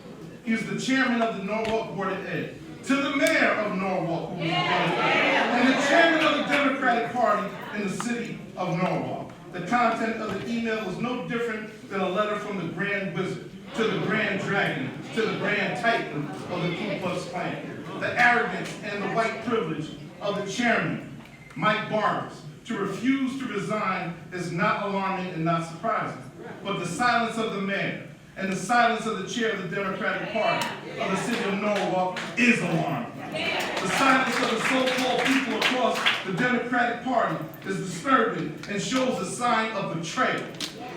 He is the chairman of the Norwalk Board of Ed, to the mayor of Norwalk, who was and the chairman of the Democratic Party in the city of Norwalk. The content of the email was no different than a letter from the Grand Wizard to the Grand Dragon to the Grand Titan of the Ku Klux Klan. The arrogance and the white privilege of the chairman, Mike Barbers, to refuse to resign is not alarming and not surprising. But the silence of the mayor and the silence of the chair of the Democratic Party of the city of Norwalk is alarming. The silence of the so-called people across the Democratic Party is disturbing and shows a sign of betrayal.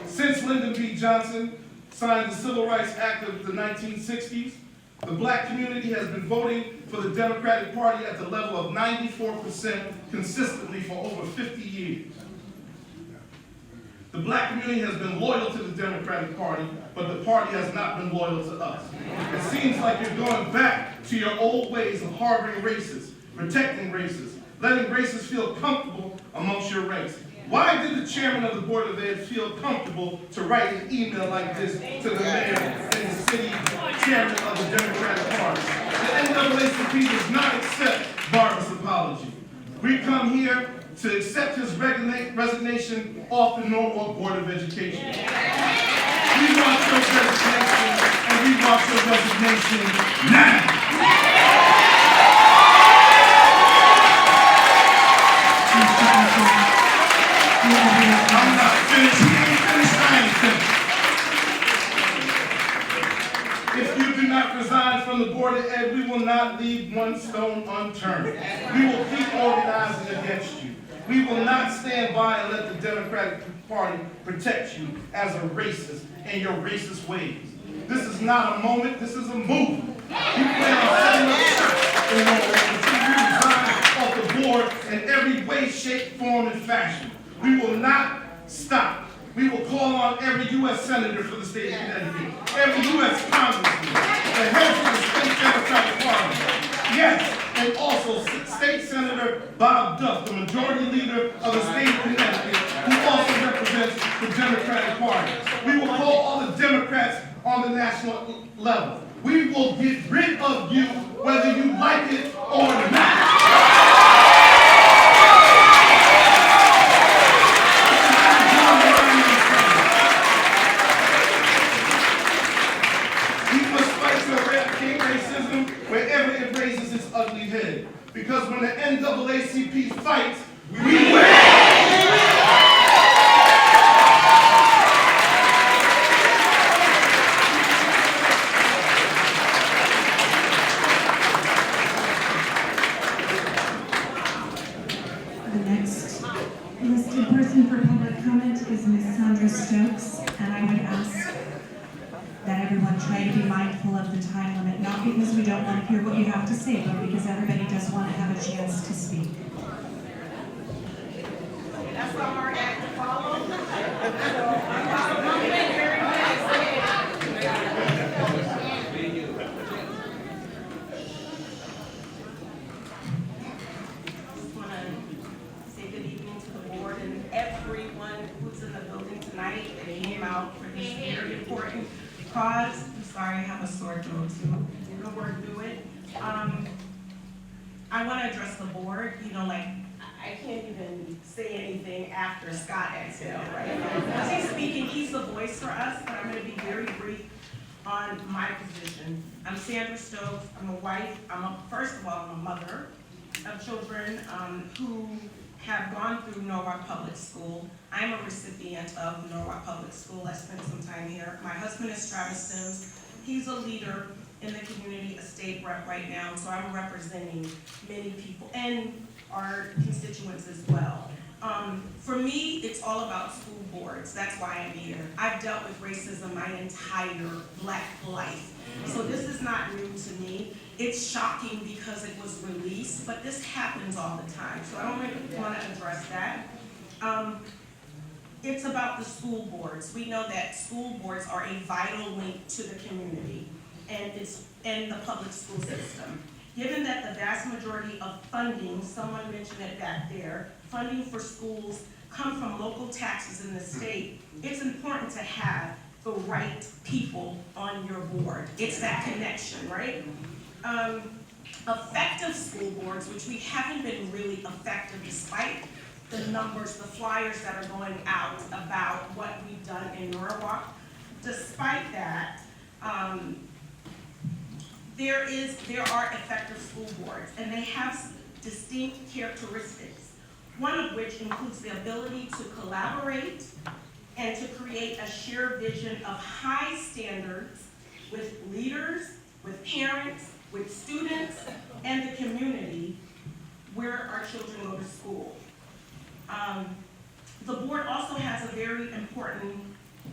Since Lyndon B. Johnson signed the Civil Rights Act of the 1960s, the black community has been voting for the Democratic Party at the level of 94% consistently for over 50 years. The black community has been loyal to the Democratic Party, but the party has not been loyal to us. It seems like you're going back to your old ways of harboring racists, protecting racists, letting racists feel comfortable amongst your race. Why did the chairman of the Board of Ed feel comfortable to write an email like this to the mayor and the city chairman of the Democratic Party? The NAACP does not accept Barbers' apology. We come here to accept his resignation off the Norwalk Board of Education. We want your resignation, and we want your resignation now. I'm not finished. He ain't finished. I ain't finished. If you do not resign from the Board of Ed, we will not leave one stone unturned. We will keep organizing against you. We will not stand by and let the Democratic Party protect you as a racist and your racist ways. This is not a moment, this is a movement. You plan on setting up shop in Norwalk until you resign off the board in every way, shape, form, and fashion. We will not stop. We will call on every U.S. Senator for the state of Connecticut, every U.S. Congressman, the head of the state Democratic Party. Yes, and also State Senator Bob Duff, the majority leader of the state of Connecticut, who also represents the Democratic Party. We will call all the Democrats on the national level. We will get rid of you whether you like it or not. Wherever it raises its ugly head. Because when the NAACP fights, we win! mindful of the time limit, not because we don't want to hear what you have to say, but because everybody does want to have a chance to speak. That's a hard act to follow. So I follow one thing very nicely. Just want to say good evening to the board and everyone who's in the building tonight that came out for this very important cause. I'm sorry, I have a sore throat too. We're gonna work through it. I want to address the board. You know, like I can't even say anything after Scott Esdale, right? As he's speaking, he's the voice for us, but I'm going to be very brief on my position. I'm Sandra Stokes. I'm a wife. First of all, I'm a mother of children who have gone through Norwalk Public School. I'm a recipient of Norwalk Public School. I spent some time here. My husband is Travis Sims. He's a leader in the community, a state rep right now, so I'm representing many people and our constituents as well. For me, it's all about school boards. That's why I'm here. I've dealt with racism my entire Black life. So this is not new to me. It's shocking because it was released, but this happens all the time. So I don't really want to address that. It's about the school boards. We know that school boards are a vital link to the community and the public school system. Given that the vast majority of funding, someone mentioned it back there, funding for schools come from local taxes in the state, it's important to have the right people on your board. It's that connection, right? Effective school boards, which we haven't been really effective despite the numbers, the flyers that are going out about what we've done in Norwalk. Despite that, there are effective school boards, and they have distinct characteristics, one of which includes the ability to collaborate and to create a shared vision of high standards with leaders, with parents, with students, and the community where our children go to school. The board also has a very important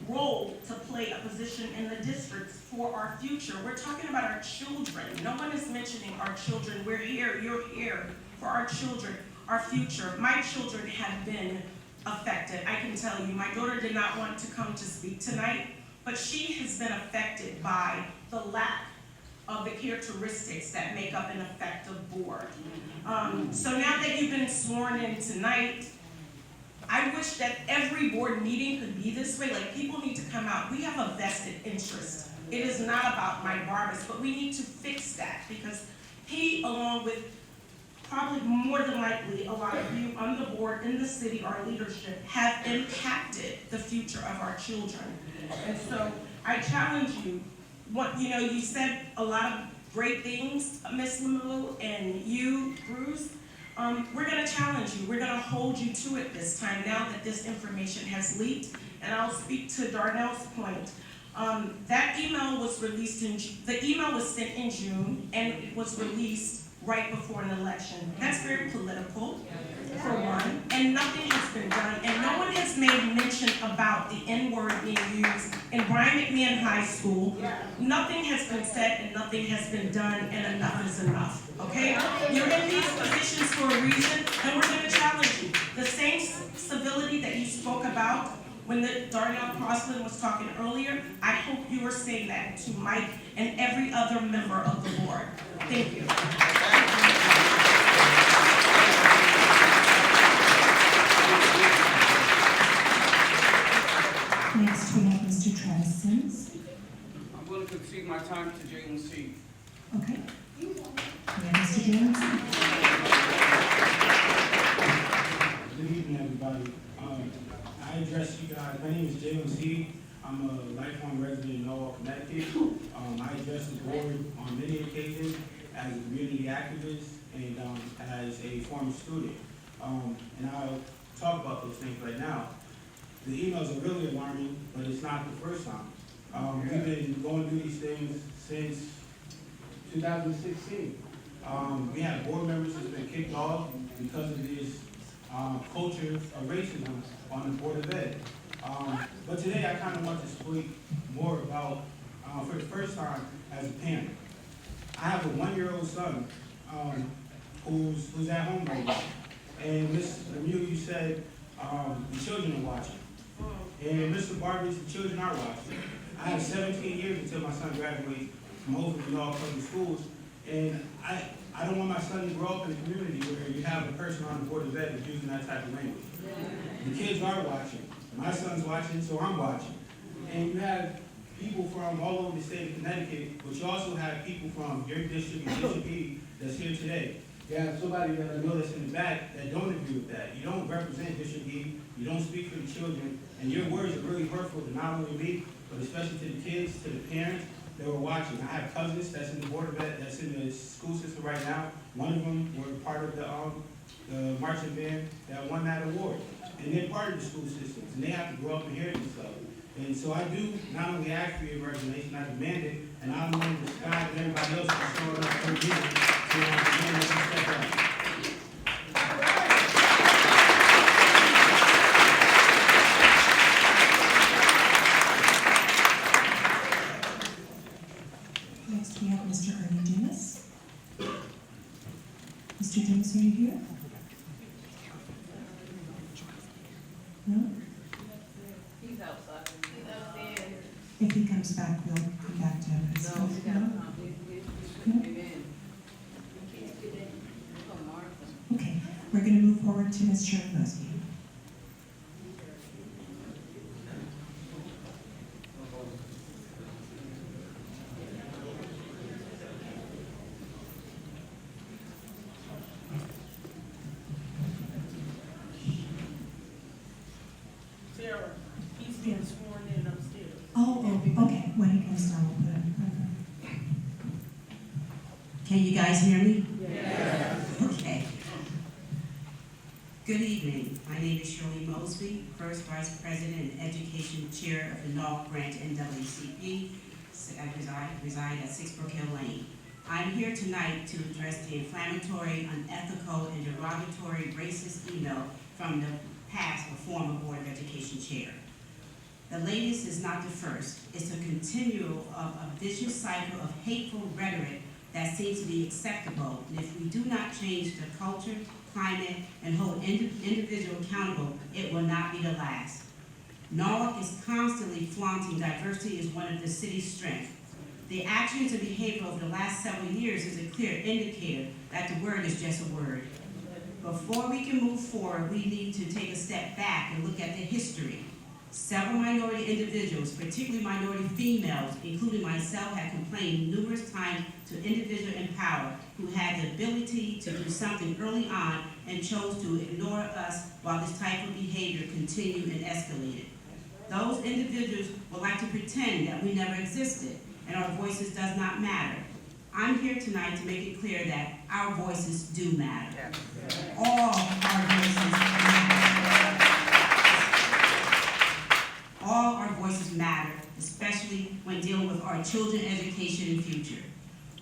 role to play, a position in the districts for our future. We're talking about our children. No one is mentioning our children. We're here, you're here for our children, our future. My children have been affected, I can tell you. My daughter did not want to come to speak tonight, but she has been affected by the lack of the characteristics that make up an effective board. So now that you've been sworn in tonight, I wish that every board meeting could be this way. Like, people need to come out. We have a vested interest. It is not about Mike Barbas, but we need to fix that because he, along with probably more than likely a lot of you on the board, in the city, our leadership, have impacted the future of our children. And so I challenge you. You said a lot of great things, Ms. Lemieux, and you, Bruce. We're going to challenge you. We're going to hold you to it this time now that this information has leaked. And I'll speak to Darnell's point. That email was released the email was sent in June, and it was released right before an election. That's very political, for one, and nothing has been done, and no one has made mention about the N-word being used in Brian McMahon High School. Nothing has been said and nothing has been done, and enough is enough, okay? You're in these positions for a reason, and we're gonna challenge you. The same civility that you spoke about when Darnell Crosland was talking earlier, I hope you are saying that to Mike and every other member of the board. Thank you. Next, we have Mr. Travis Sims. I'm going to concede my time to Jalen C. Okay. We have Mr. James. Good evening, everybody. I address you guys. My name is Jalen C. I'm a lifelong resident of Norwalk, Connecticut. I address the board on many occasions as a community activist and as a former student. And I'll talk about those things right now. The emails are really alarming, but it's not the first time. We've been going through these things since 2016. We had board members who've been kicked off because of this culture of racism on the Board of Ed. But today I kind of want to speak more about for the first time as a parent. I have a 1-year-old son who's at home right now. And Ms. Lemieux, you said the children are watching. And Mr. Barbers, the children are watching. I have 17 years until my son graduates from Oakland and all public schools. And I don't want my son to grow up in a community where you have a person on the board of ed that's using that type of language. The kids are watching. My son's watching, so I'm watching. And you have people from all over the state of Connecticut, but you also have people from your district and District E that's here today. You have somebody that I know that's in the back that don't agree with that. You don't represent District E, you don't speak for the children, and your words are really hurtful to not only me, but especially to the kids, to the parents that were watching. I have cousins that's in the board of ed, that's in the school system right now. One of them were part of the marching band that won that award. And they're part of the school systems, and they have to grow up and hear themselves. And so I do not only ask for your resignation, I demand it, and I'm willing to Scott and everybody else who's showing up for me to demand that you step up. Next, we have Mr. Ernie Dumas. Mr. Dumas, are you here? No? He's outside. He's upstairs. If he comes back, we'll come back to him. No, he gotta come. Okay, we're going to move forward to Ms. Sharon Mosby. Sarah, he's being sworn in upstairs. Oh, okay, when he comes down, we'll put him. Can you guys hear me? Yes. Okay. Good evening. My name is Shirley Mosby, First Vice President and Education Chair of the North Branch NAACP. I reside at 6 Brook Hill Lane. I'm here tonight to address the inflammatory, unethical, and derogatory racist email from the past or former Board of Education Chair. The latest is not the first. It's a continual of a vicious cycle of hateful rhetoric that seems to be acceptable. And if we do not change the culture, climate, and hold individual accountable, it will not be the last. Norwalk is constantly flaunting diversity as one of the city's strengths. The actions and behavior over the last several years is a clear indicator that the word is just a word. Before we can move forward, we need to take a step back and look at the history. Several minority individuals, particularly minority females, including myself, have complained numerous times to individuals in power who had the ability to do something early on and chose to ignore us while this type of behavior continued and escalated. Those individuals would like to pretend that we never existed and our voices does not matter. I'm here tonight to make it clear that our voices do matter. All our voices matter. All our voices matter, especially when dealing with our children's education and future.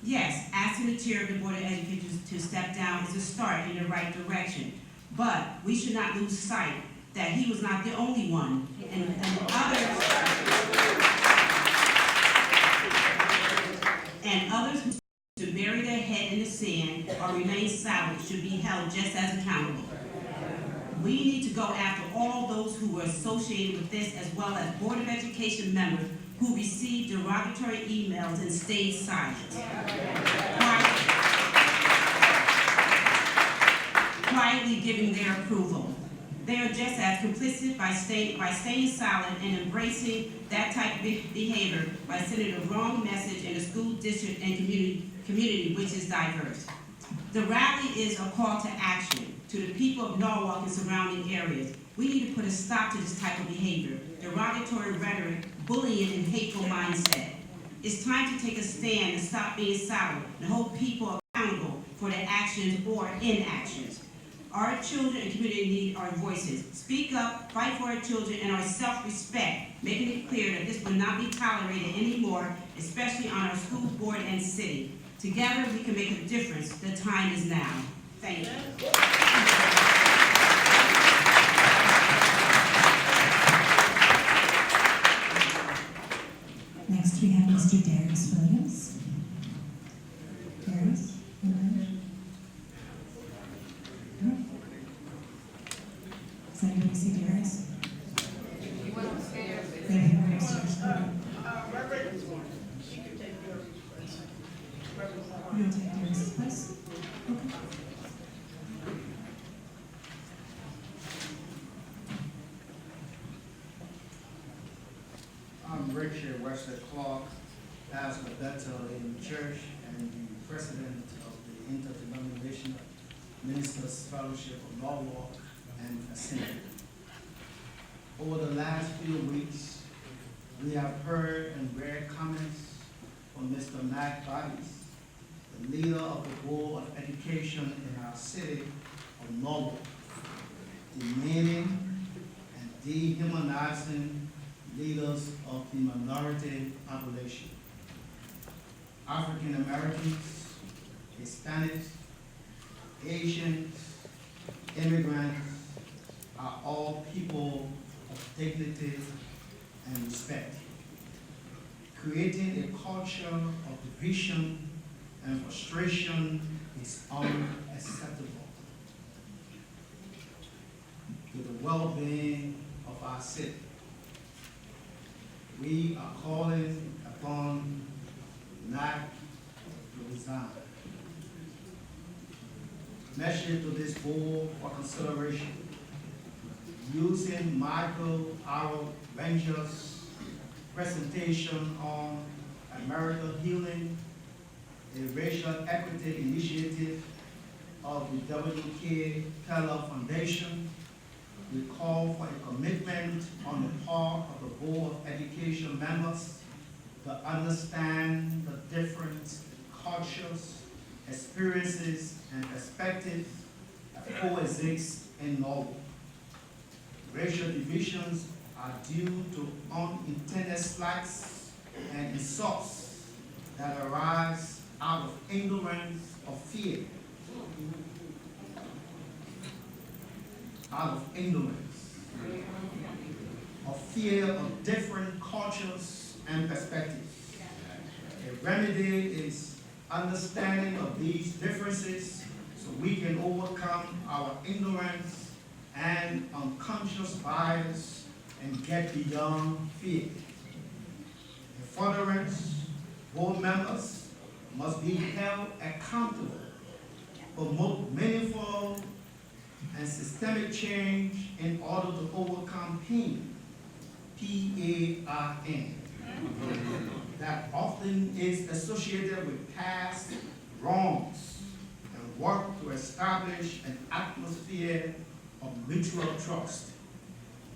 Yes, asking the chair of the Board of Education to step down is a start in the right direction, but we should not lose sight that he was not the only one, and others who to bury their head in the sand or remain silent should be held just as accountable. We need to go after all those who were associated with this, as well as Board of Education members who received derogatory emails and stayed silent, quietly giving their approval. They are just as complicit by staying silent and embracing that type of behavior by sending the wrong message in a school district and community which is diverse. The rally is a call to action to the people of Norwalk and surrounding areas. We need to put a stop to this type of behavior, derogatory rhetoric, bullying, and hateful mindset. It's time to take a stand and stop being silent and hold people accountable for their actions or inactions. Our children and community need our voices. Speak up, fight for our children and our self-respect, making it clear that this will not be tolerated anymore, especially on our school board and city. Together, we can make a difference. The time is now. Thank you. Next, we have Mr. You'll take Darius's place? Okay. I'm Richard Webster Clark, pastor of Bethel in church and the president of the Interdenominational Ministers Fellowship of Norwalk and Assembly. Over the last few weeks, we have heard and read comments from Mr. Mac Bodies, the leader of the Board of Education in our city of Norwalk, demeaning and dehumanizing leaders of the minority population. African Americans, Hispanics, Asians, immigrants are all people of dignity and respect. Creating a culture of division and frustration is unacceptable to the well-being of our city. We are calling upon NAC to resign. Message to this board for consideration. Using Michael R. Ranger's presentation on America Healing, a racial equity initiative of the W.K. Keller Foundation, we call for a commitment on the part of the Board of Education members to understand the different cultures, experiences, and perspectives that coexist in Norwalk. Racial divisions are due to unintended slights and insults that arise out of ignorance or fear. Out of ignorance, of fear of different cultures and perspectives. A remedy is understanding of these differences so we can overcome our ignorance and unconscious bias and get beyond fear. In furtherance, board members must be held accountable for meaningful and systemic change in order to overcome pain, P-A-R-N, that often is associated with past wrongs, and work to establish an atmosphere of mutual trust.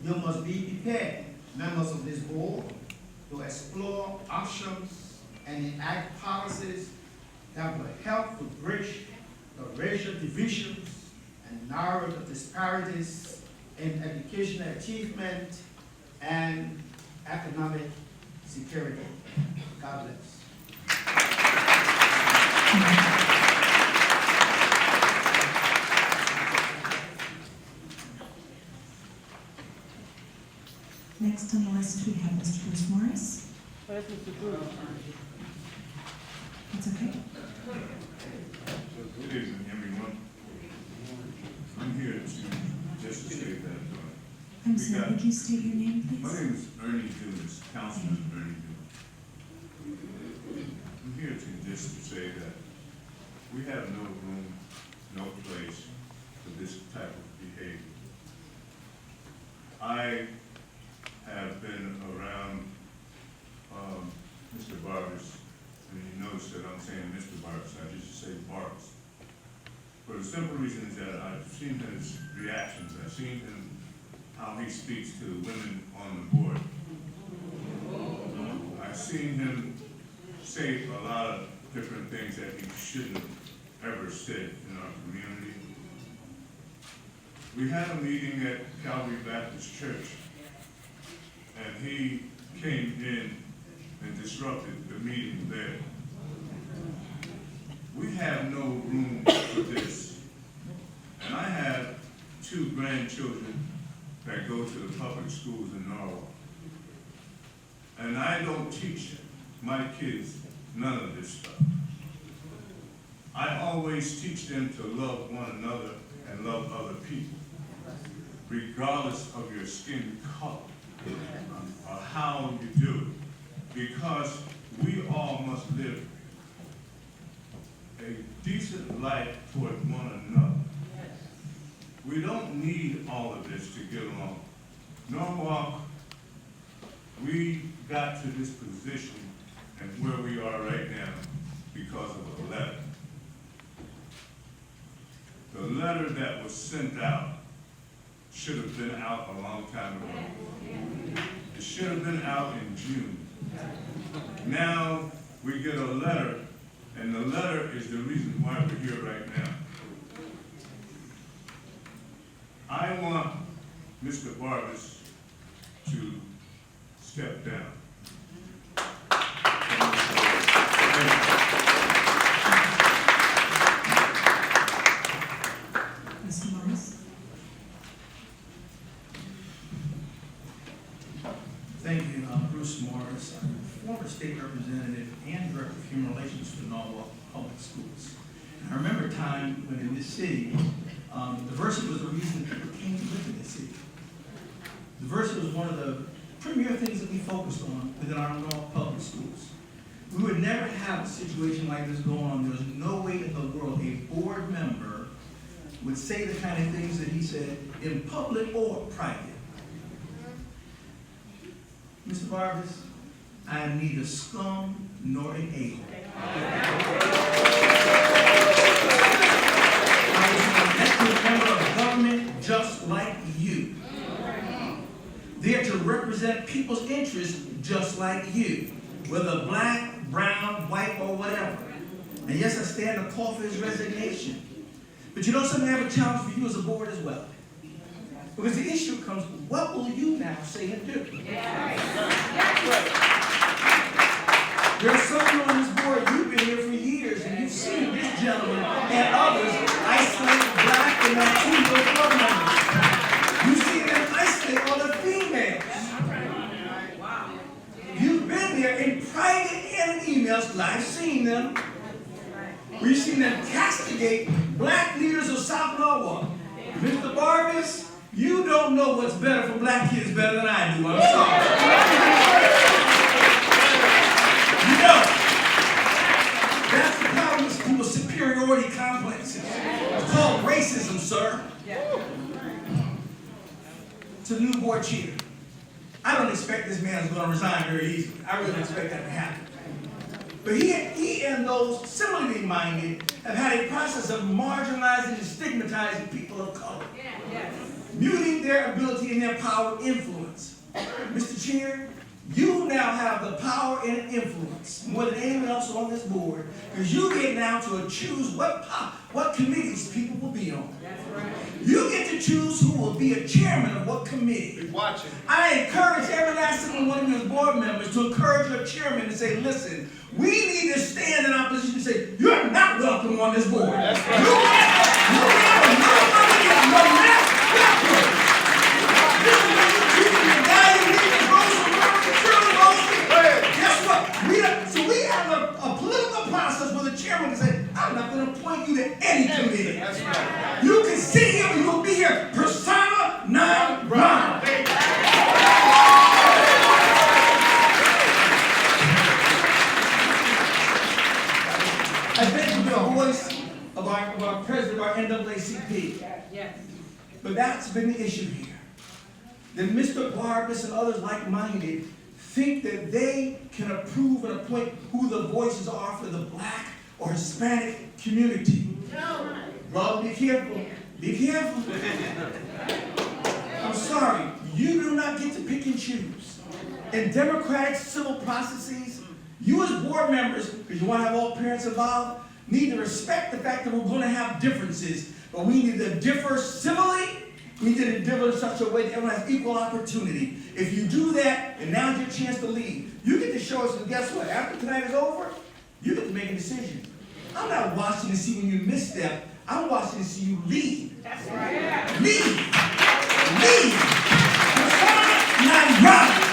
You must be prepared, members of this board, to explore options and enact policies that will help to bridge the racial divisions and narrow the disparities in educational achievement and economic security. God bless. Next on the list, we have Mr. Bruce Morris. Where's Mr. Bruce? That's okay. Good evening, everyone. I'm here just to say that. I'm sorry, would you state your name, please? My name is Ernie Dillon, Councilman Ernie Dillon. I'm here just to say that we have no room, no place for this type of behavior. I have been around Mr. Barbas, and you notice that I'm saying Mr. Barbas, I just say Barbas. For the simple reason is that I've seen his reactions, I've seen him, how he speaks to women on the board. I've seen him say a lot of different things that he shouldn't have ever said in our community. We had a meeting at Calvary Baptist Church, and he came in and disrupted the meeting there. We have no room for this. And I have 2 grandchildren that go to the public schools in Norwalk. And I don't teach my kids none of this stuff. I always teach them to love one another and love other people, regardless of your skin color or how you do it, because we all must live a decent life toward one another. We don't need all of this to get along. Norwalk, we got to this position and where we are right now because of a letter. The letter that was sent out should have been out a long time ago. It should have been out in June. Now we get a letter, and the letter is the reason why we're here right now. I want Mr. Barbas to step down. Mr. Morris? Thank you, Bruce Morris. I'm a former state representative and director of human relations for Norwalk Public Schools. And I remember a time when in this city, diversity was the reason people came to live in this city. Diversity was one of the premier things that we focused on within our Norwalk Public Schools. We would never have a situation like this going on. There was no way in the world a board member would say the kind of things that he said in public or private. Mr. Barbas, I am neither scum nor an a-hole. I was an elected member of government just like you. There to represent people's interests just like you, whether black, brown, white, or whatever. And yes, I stand to call for his resignation. But you know something, I have a challenge for you as a board as well. Because the issue comes, what will you now say and do? There are some of you on this board, you've been here for years, and you've seen this gentleman and others isolate black and Latino club members. You've seen them isolate other females. You've been there in private and in emails, because I've seen them. We've seen them castigate black leaders of South Norwalk. Mr. Barbas, you don't know what's better for black kids better than I do. I'm sorry. You don't. That's the problem with people's superiority complexes. It's called racism, sir. It's a new board chair. I don't expect this man is going to resign very easily. I really don't expect that to happen. But he and those similarly minded have had a process of marginalizing and stigmatizing people of color. Muting their ability and their power influence. Mr. Chair, you now have the power and influence more than anyone else on this board, because you get now to choose what committees people will be on. That's right. You get to choose who will be a chairman of what committee. Watching. I encourage every last single one of you as board members to encourage your chairman to say, listen, we need to stand in opposition and say, you're not welcome on this board. That's right. Guess what? So we have a political process where the chairman can say, I'm not going to appoint you to any committee. That's right. You can sit here and you'll be here persona non grata. I bet you the voice of our president of our NAACP. Yes. But that's been the issue here. That Mr. Barbas and others like-minded think that they can approve and appoint who the voices are for the black or Hispanic community. No. Well, be careful. Be careful. I'm sorry. You do not get to pick and choose. In democratic civil processes, you as board members, because you want to have all parents involved, need to respect the fact that we're going to have differences, but we need to differ civilly. We need to differ in such a way that everyone has equal opportunity. If you do that, and now's your chance to lead, you get to show us, and guess what? After tonight is over, you get to make a decision. I'm not watching to see when you misstep. I'm watching to see you lead. That's right. Lead. Lead. Not run.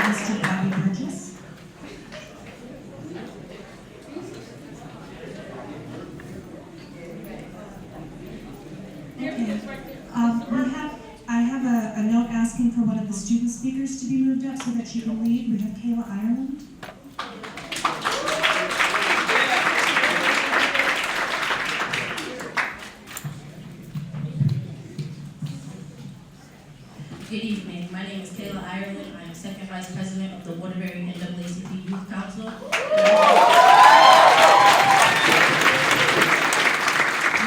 Mr. Bobby Burgess? up so that she can lead. We have Kayla Ireland. Good evening. My name is Kayla Ireland. I am second vice president of the Waterbury NAACP Youth Council. And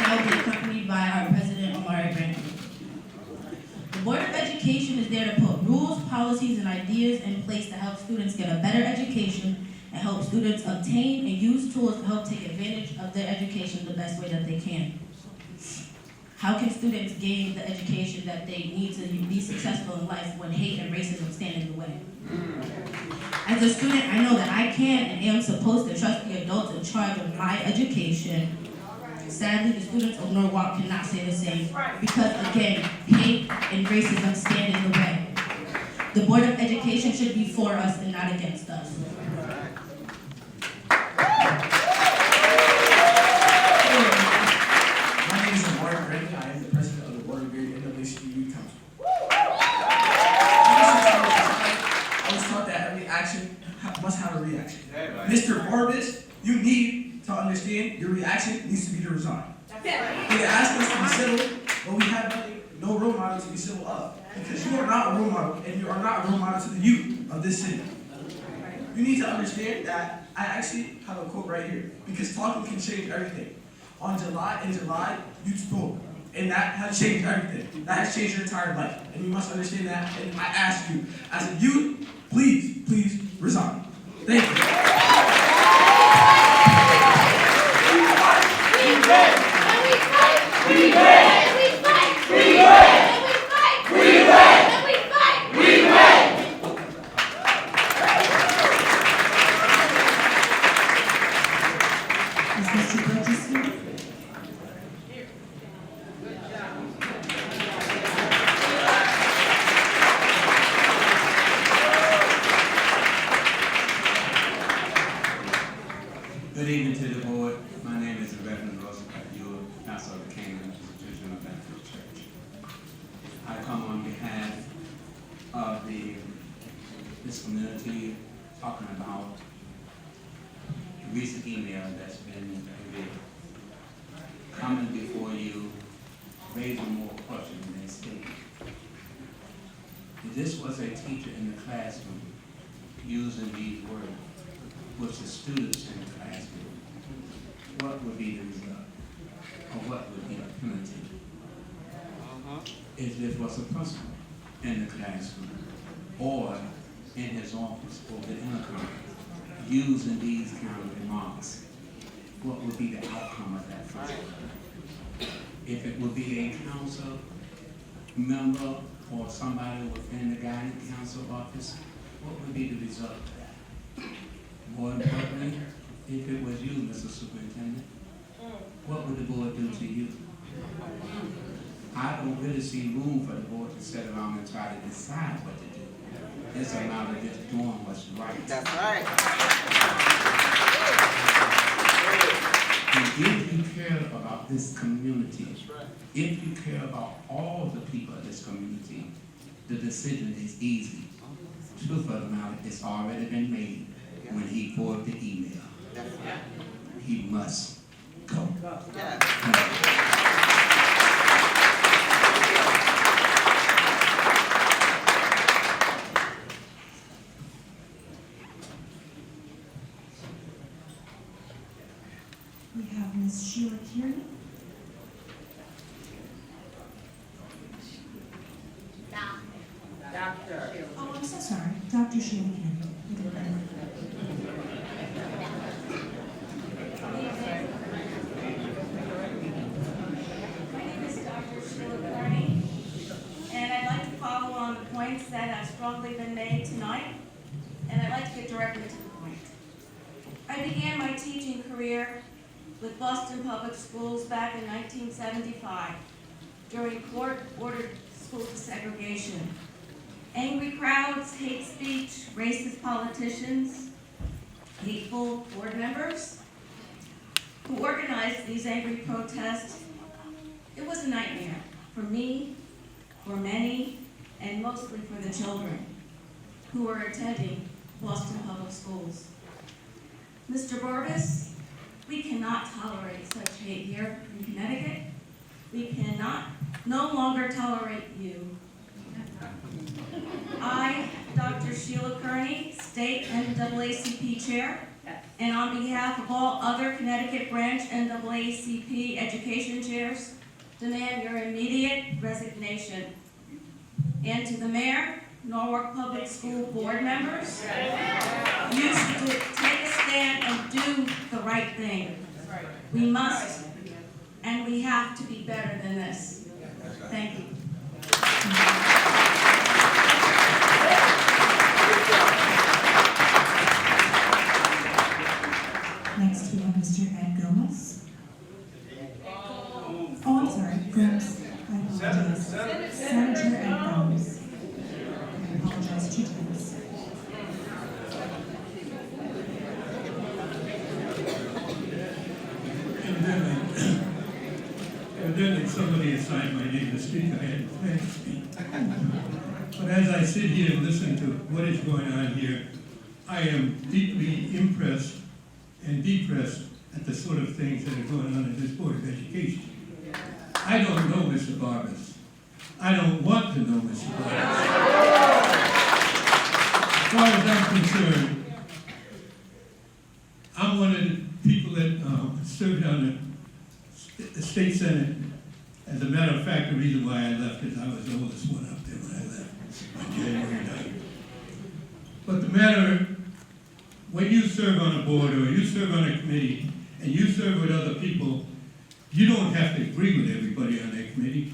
I will be accompanied by our president, Omari Brantley. The Board of Education is there to put rules, policies, and ideas in place to help students get a better education and help students obtain and use tools to help take advantage of their education the best way that they can. How can students gain the education that they need to be successful in life when hate and racism stand in the way? As a student, I know that I can and am supposed to trust the adults in charge of my education. Sadly, the students of Norwalk cannot say the same because, again, hate and racism stand in the way. The Board of Education should be for us and not against us. I am the president of the Waterbury NAACP Youth Council. I was taught that every action must have a reaction. Mr. Barbas, you need to understand your reaction needs to be to resign. They ask us to be civil, but we have no role model to be civil of. Because you are not a role model, and you are not a role model to the youth of this city. You need to understand that I actually have a quote right here, because talking can change everything. In July, you spoke, and that has changed everything. That has changed your entire life, and you must understand that. And I ask you, as a youth, please resign. Thank you. Is Mr. Burgess here? Good evening to the board. My name is Reverend Rosa Ewell, pastor of the Kingdom Institutional Baptist Church. I come on behalf of this community talking about the recent email that's been revealed. Coming before you, raising more questions than statements. If this was a teacher in the classroom using these words with the students in the classroom, what would be the result? Or what would be the penalty? If this was a principal in the classroom or in his office or the intercom using these kind of remarks, what would be the outcome of that principal? If it would be a council member or somebody within the guidance council office, what would be the result of that? More importantly, if it was you, Mr. Superintendent, what would the board do to you? I don't really see room for the board to sit around and try to decide what to do. It's a matter of just doing what's right. That's right. And if you care about this community, if you care about all the people of this community, the decision is easy. Truth of the matter, it's already been made when he forwarded the email. He must go. We have Ms. Sheila Kearney. Doctor. Oh, I'm so sorry. Dr. Sheila Kearney. My name is Dr. Sheila Kearney, and I'd like to follow on the points that have strongly been made tonight, and I'd like to get directly to the point. I began my teaching career with Boston Public Schools back in 1975 during court-ordered school desegregation. Angry crowds, hate speech, racist politicians, hateful board members who organized these angry protests. It was a nightmare for me, for many, and mostly for the children. who are attending Boston Public Schools. Mr. Barbas, we cannot tolerate such hate here in Connecticut. We cannot no longer tolerate you. I, Dr. Sheila Kearney, State NAACP Chair, and on behalf of all other Connecticut Branch NAACP education chairs, demand your immediate resignation. And to the Mayor, Norwalk Public School Board members, you should take a stand and do the right thing. We must and we have to be better than this. Thank you. Next, we have Mr. Ed Gomez. Oh, I'm sorry, Gomes. I apologize. Senator Ed Gomes. I apologize 2 times. Evidently, somebody assigned my name to speak. I had planned to speak. But as I sit here and listen to what is going on here, I am deeply impressed and depressed at the sort of things that are going on in this Board of Education. I don't know Mr. Barbas. I don't want to know Mr. Barbas. As far as I'm concerned, I'm one of the people that served on the State Senate. As a matter of fact, the reason why I left is I was the oldest one up there when I left on January 9th. But the matter, when you serve on a board or you serve on a committee and you serve with other people, you don't have to agree with everybody on that committee.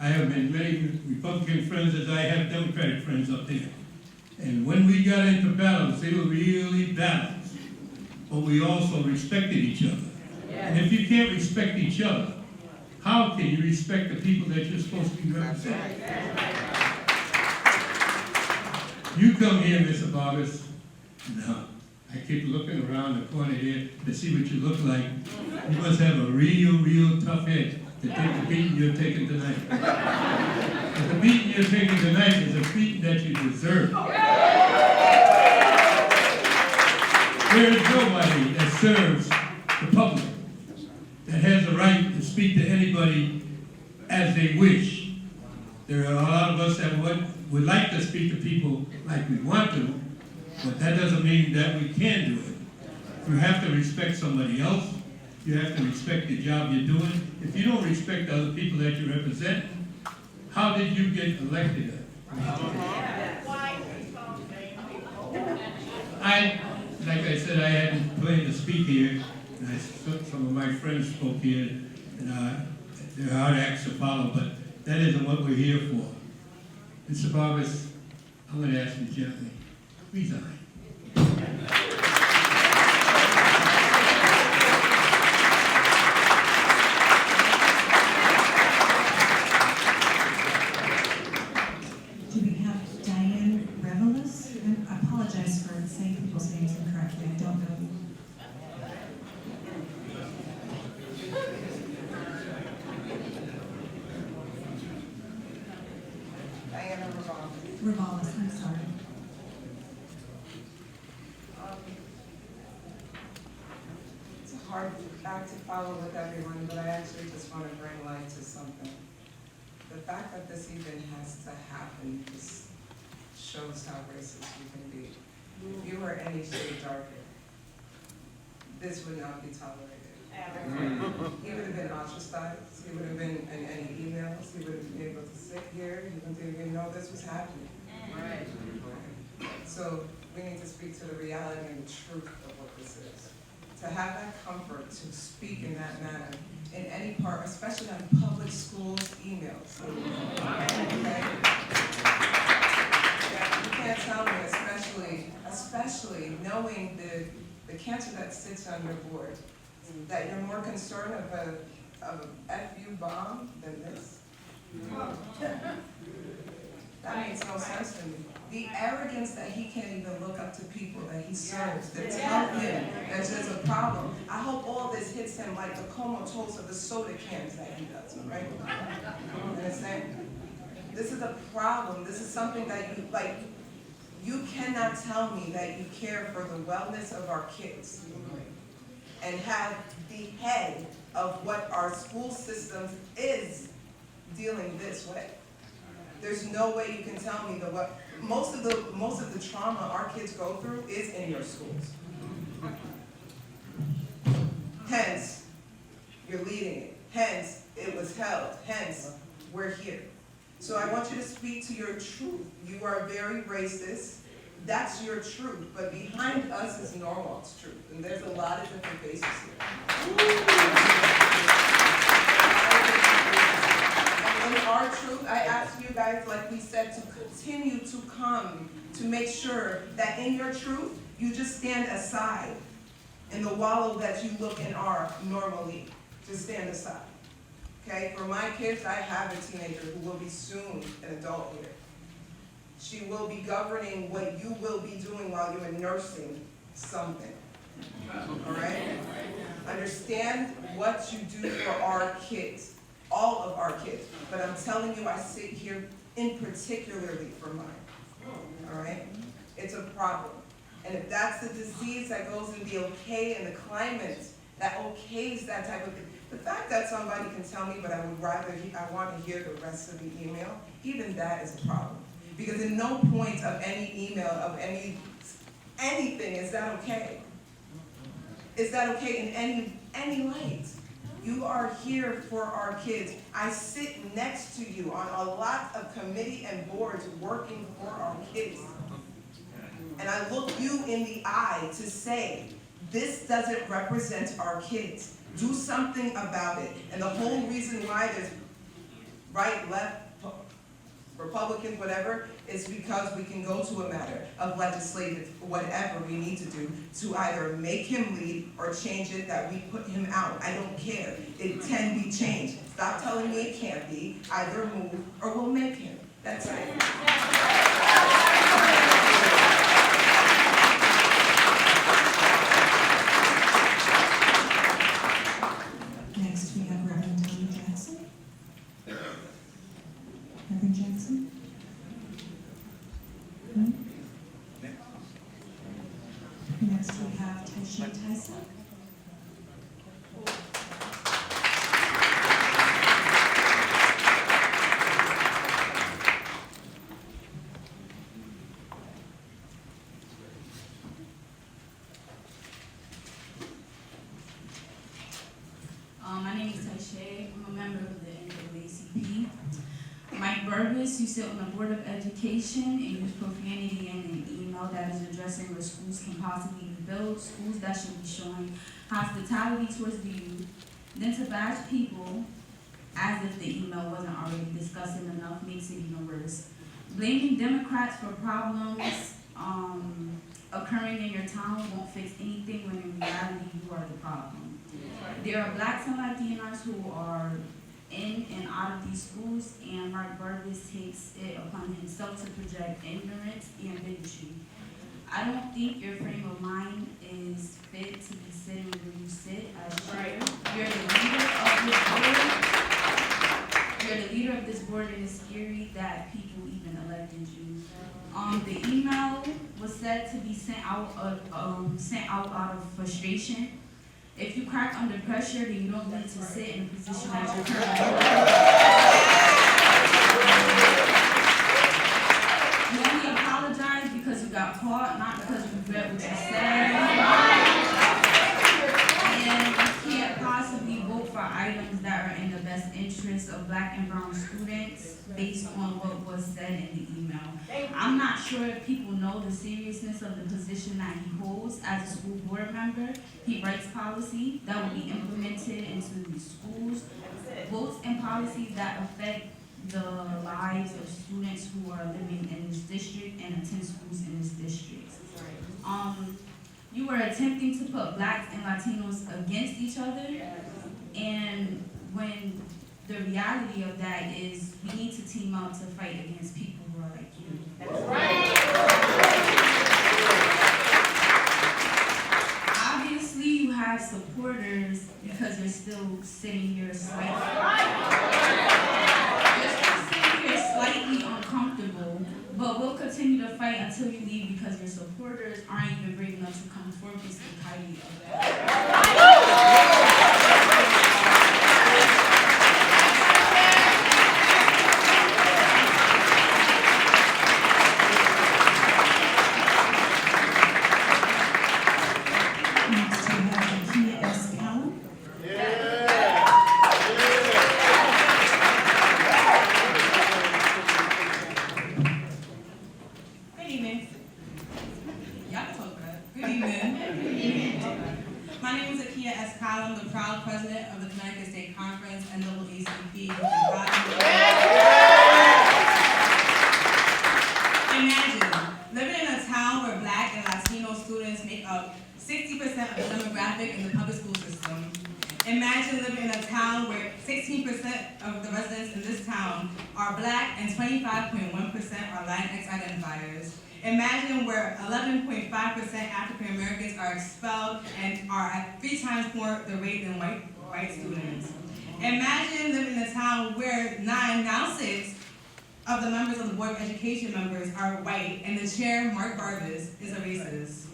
I have made many Republican friends as I have Democratic friends up there. And when we got into battles, they were really battles. But we also respected each other. And if you can't respect each other, how can you respect the people that you're supposed to be representing? You come here, Mr. Barbas. No, I keep looking around the corner here to see what you look like. You must have a real tough head to take the beating you're taking tonight. But the beating you're taking tonight is a beating that you deserve. There is nobody that serves the public that has the right to speak to anybody as they wish. There are a lot of us that would like to speak to people like we want to, but that doesn't mean that we can do it. You have to respect somebody else. You have to respect the job you're doing. If you don't respect other people that you represent, how did you get elected? Like I said, I hadn't planned to speak here. And some of my friends spoke here, and there are hard acts to follow, but that isn't what we're here for. Mr. Barbas, I'm going to ask you gently, resign. Do we have Diane Revelis? I apologize for saying people's names incorrectly. I don't know. Diana Revelis, I'm sorry. It's a hard act to follow with everyone, but I actually just want to bring light to something. The fact that this even has to happen just shows how racist you can be. If you were any shade darker, this would not be tolerated. He would have been ostracized. He would have been in any emails. He would have been able to sit here. He wouldn't even know this was happening. Right. So we need to speak to the reality and the truth of what this is. To have that comfort to speak in that manner in any part, especially on public schools emails. Okay? You can't tell me, especially knowing the cancer that sits on your board, that you're more concerned of a FU bomb than this? That makes no sense to me. The arrogance that he can't even look up to people that he serves, that tell him that there's a problem. I hope all this hits him like the comatose of the soda cans that he does, right? You understand? This is a problem. This is something that You cannot tell me that you care for the wellness of our kids and have the head of what our school systems is dealing this way. There's no way you can tell me that what most of the trauma our kids go through is in your schools. Hence, you're leading it. Hence, it was held. Hence, we're here. So I want you to speak to your truth. You are very racist. That's your truth. But behind us is Norwalk's truth. And there's a lot of different faces here. And in our truth, I ask you guys, like we said, to continue to come to make sure that in your truth, you just stand aside in the wallow that you look and are normally. Just stand aside. Okay, for my kids, I have a teenager who will be soon an adult here. She will be governing what you will be doing while you're nursing something. All right? Understand what you do for our kids, all of our kids. But I'm telling you, I sit here in particularly for mine. All right? It's a problem. And if that's the disease that goes in the okay and the climate that okays that type of thing, the fact that somebody can tell me, but I would rather, I want to hear the rest of the email, even that is a problem. Because in no point of any email, of anything, is that okay? Is that okay in any light? You are here for our kids. I sit next to you on a lot of committee and boards working for our kids. And I look you in the eye to say, this doesn't represent our kids. Do something about it. And the whole reason why there's right, left, Republicans, whatever, is because we can go to a matter of legislative, whatever we need to do, to either make him lead or change it that we put him out. I don't care. It can be changed. Stop telling me it can't be. Either move or we'll make him. That's it. Next, we have Reverend Tommy Jackson. Reverend Jackson? No? Next, we have Taisha Tyson. My name is Taisha. I'm a member of the NAACP. Mike Burbis, you sit on the Board of Education and use profanity in an email that is addressing where schools can possibly be built, schools that should be showing hospitality towards the youth, then to bash people as if the email wasn't already discussing enough makes it even worse. Blaming Democrats for problems occurring in your town won't fix anything when in reality you are the problem. There are Blacks and Latinas who are in and out of these schools, and Mark Burbis takes it upon himself to project ignorance and bigotry. I don't think your frame of mind is fit to be sitting where you sit as chair. You're the leader of this board. You're the leader of this board, and it's scary that people even elected you. The email was said to be sent out out of frustration. If you crack under pressure, then you don't need to sit in a position that you're currently in. You only apologize because you got caught, not because you regret what you said. And you can't possibly vote for items that are in the best interest of Black and brown students based on what was said in the email. I'm not sure if people know the seriousness of the position that he holds as a school board member. He writes policy that will be implemented into the schools, votes and policies that affect the lives of students who are living in this district and attend schools in this district. You were attempting to put Blacks and Latinos against each other, and when the reality of that is we need to team up to fight against people who are like you. That's right. Obviously, you have supporters because you're still sitting here slightly uncomfortable But we'll continue to fight until you leave because your supporters aren't even brave enough to come forward to speak highly of that. Next, we have Akia S. Callum. Good evening. Y'all can talk about it. Good evening. My name is Akia S. Collum, the proud president of the Connecticut State Conference, NAACP. Imagine living in a town where Black and Latino students make up 60% of the demographic in the public school system. Imagine living in a town where 16% of the residents in this town are Black and 25.1% are Latinx identifiers. Imagine where 11.5% African Americans are expelled and are at 3 times more the rate than white students. Imagine living in a town where 9, now 6, of the members of the Board of Education members are white and the chair, Mark Barbas, is a racist.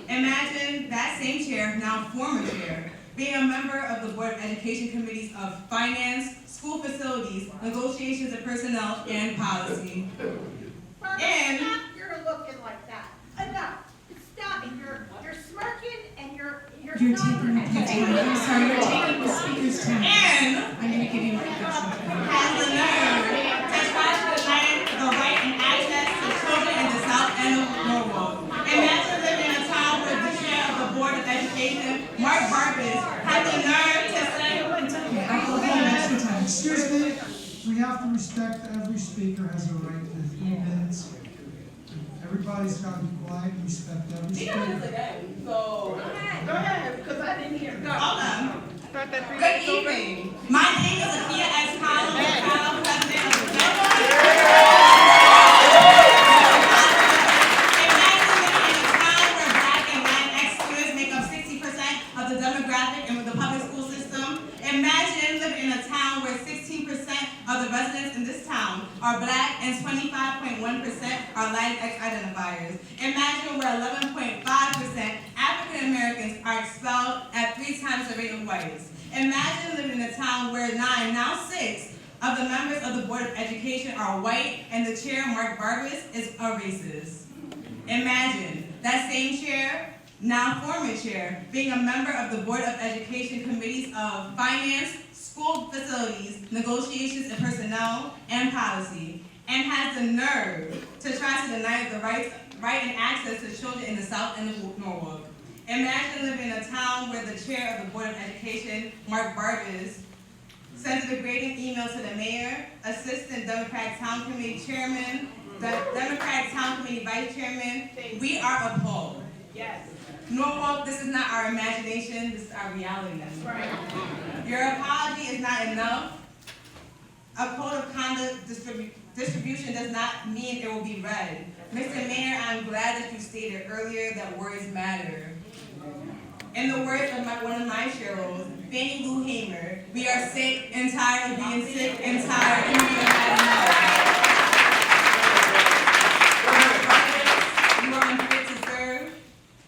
Imagine that same chair, now former chair, being a member of the Board of Education Committees of Finance, School Facilities, Negotiations of Personnel, and Policy. And Stop, you're looking like that. Enough. Stop it. You're smirking and you're You're taking up the time. I'm sorry, you're taking the speaker's time. And I'm going to give you a has the nerve to try to deny the right and access to children in the South End of Norwalk. Imagine living in a town where the chair of the Board of Education, Mark Barbas, had the nerve to say, I'll give you extra time. Excuse me, we have to respect that every speaker has a right to 3 minutes. Everybody's got to be quiet and respect every speaker. again, so. Go ahead, because I didn't hear. Go. Hold on. Good evening. My name is Akia S. Collins, the proud president of the Imagine living in a town where Black and Latinx students make up 60% of the demographic in the public school system. Imagine living in a town where 16% of the residents in this town are Black and 25.1% are Latinx identifiers. Imagine where 11.5% African Americans are expelled at 3 times the rate of whites. Imagine living in a town where 9, now 6, of the members of the Board of Education are white and the chair, Mark Barbas, is a racist. Imagine that same chair, now former chair, being a member of the Board of Education Committees of Finance, School Facilities, Negotiations and Personnel, and Policy, and has the nerve to try to deny the right and access to children in the South End of Norwalk. Imagine living in a town where the chair of the Board of Education, Mark Barbas, sends a degrading email to the mayor, assistant Democratic Town Committee chairman, the Democratic Town Committee vice chairman. We are appalled. Yes. Norwalk, this is not our imagination, this is our reality. Right. Your apology is not enough. A code of conduct distribution does not mean it will be read. Mr. Mayor, I'm glad that you stated earlier that words matter. In the words of one of my sheroes, Fannie Lou Hamer, we are sick and tired of being sick and tired and we have had enough. You are unfit to serve.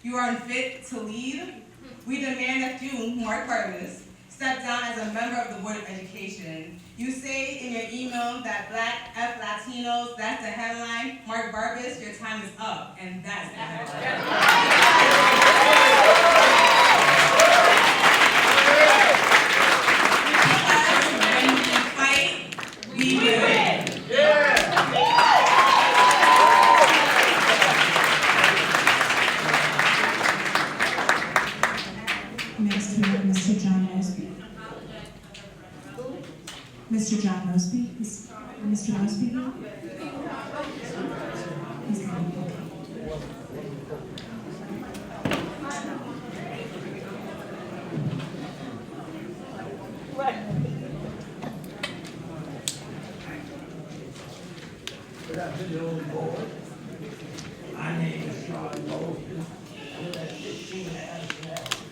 You are unfit to lead. We demand that you, Mark Barbas, step down as a member of the Board of Education. You say in your email that Black F Latinos, that's the headline. Mark Barbas, your time is up, and that's the headline. When we fight, we win. Next, we have Mr. John Mosby. Mr. John Mosby, is Mr. Mosby here? He's not. Good afternoon, board. My name is Sean Mosby. I live at 16 Addison Avenue.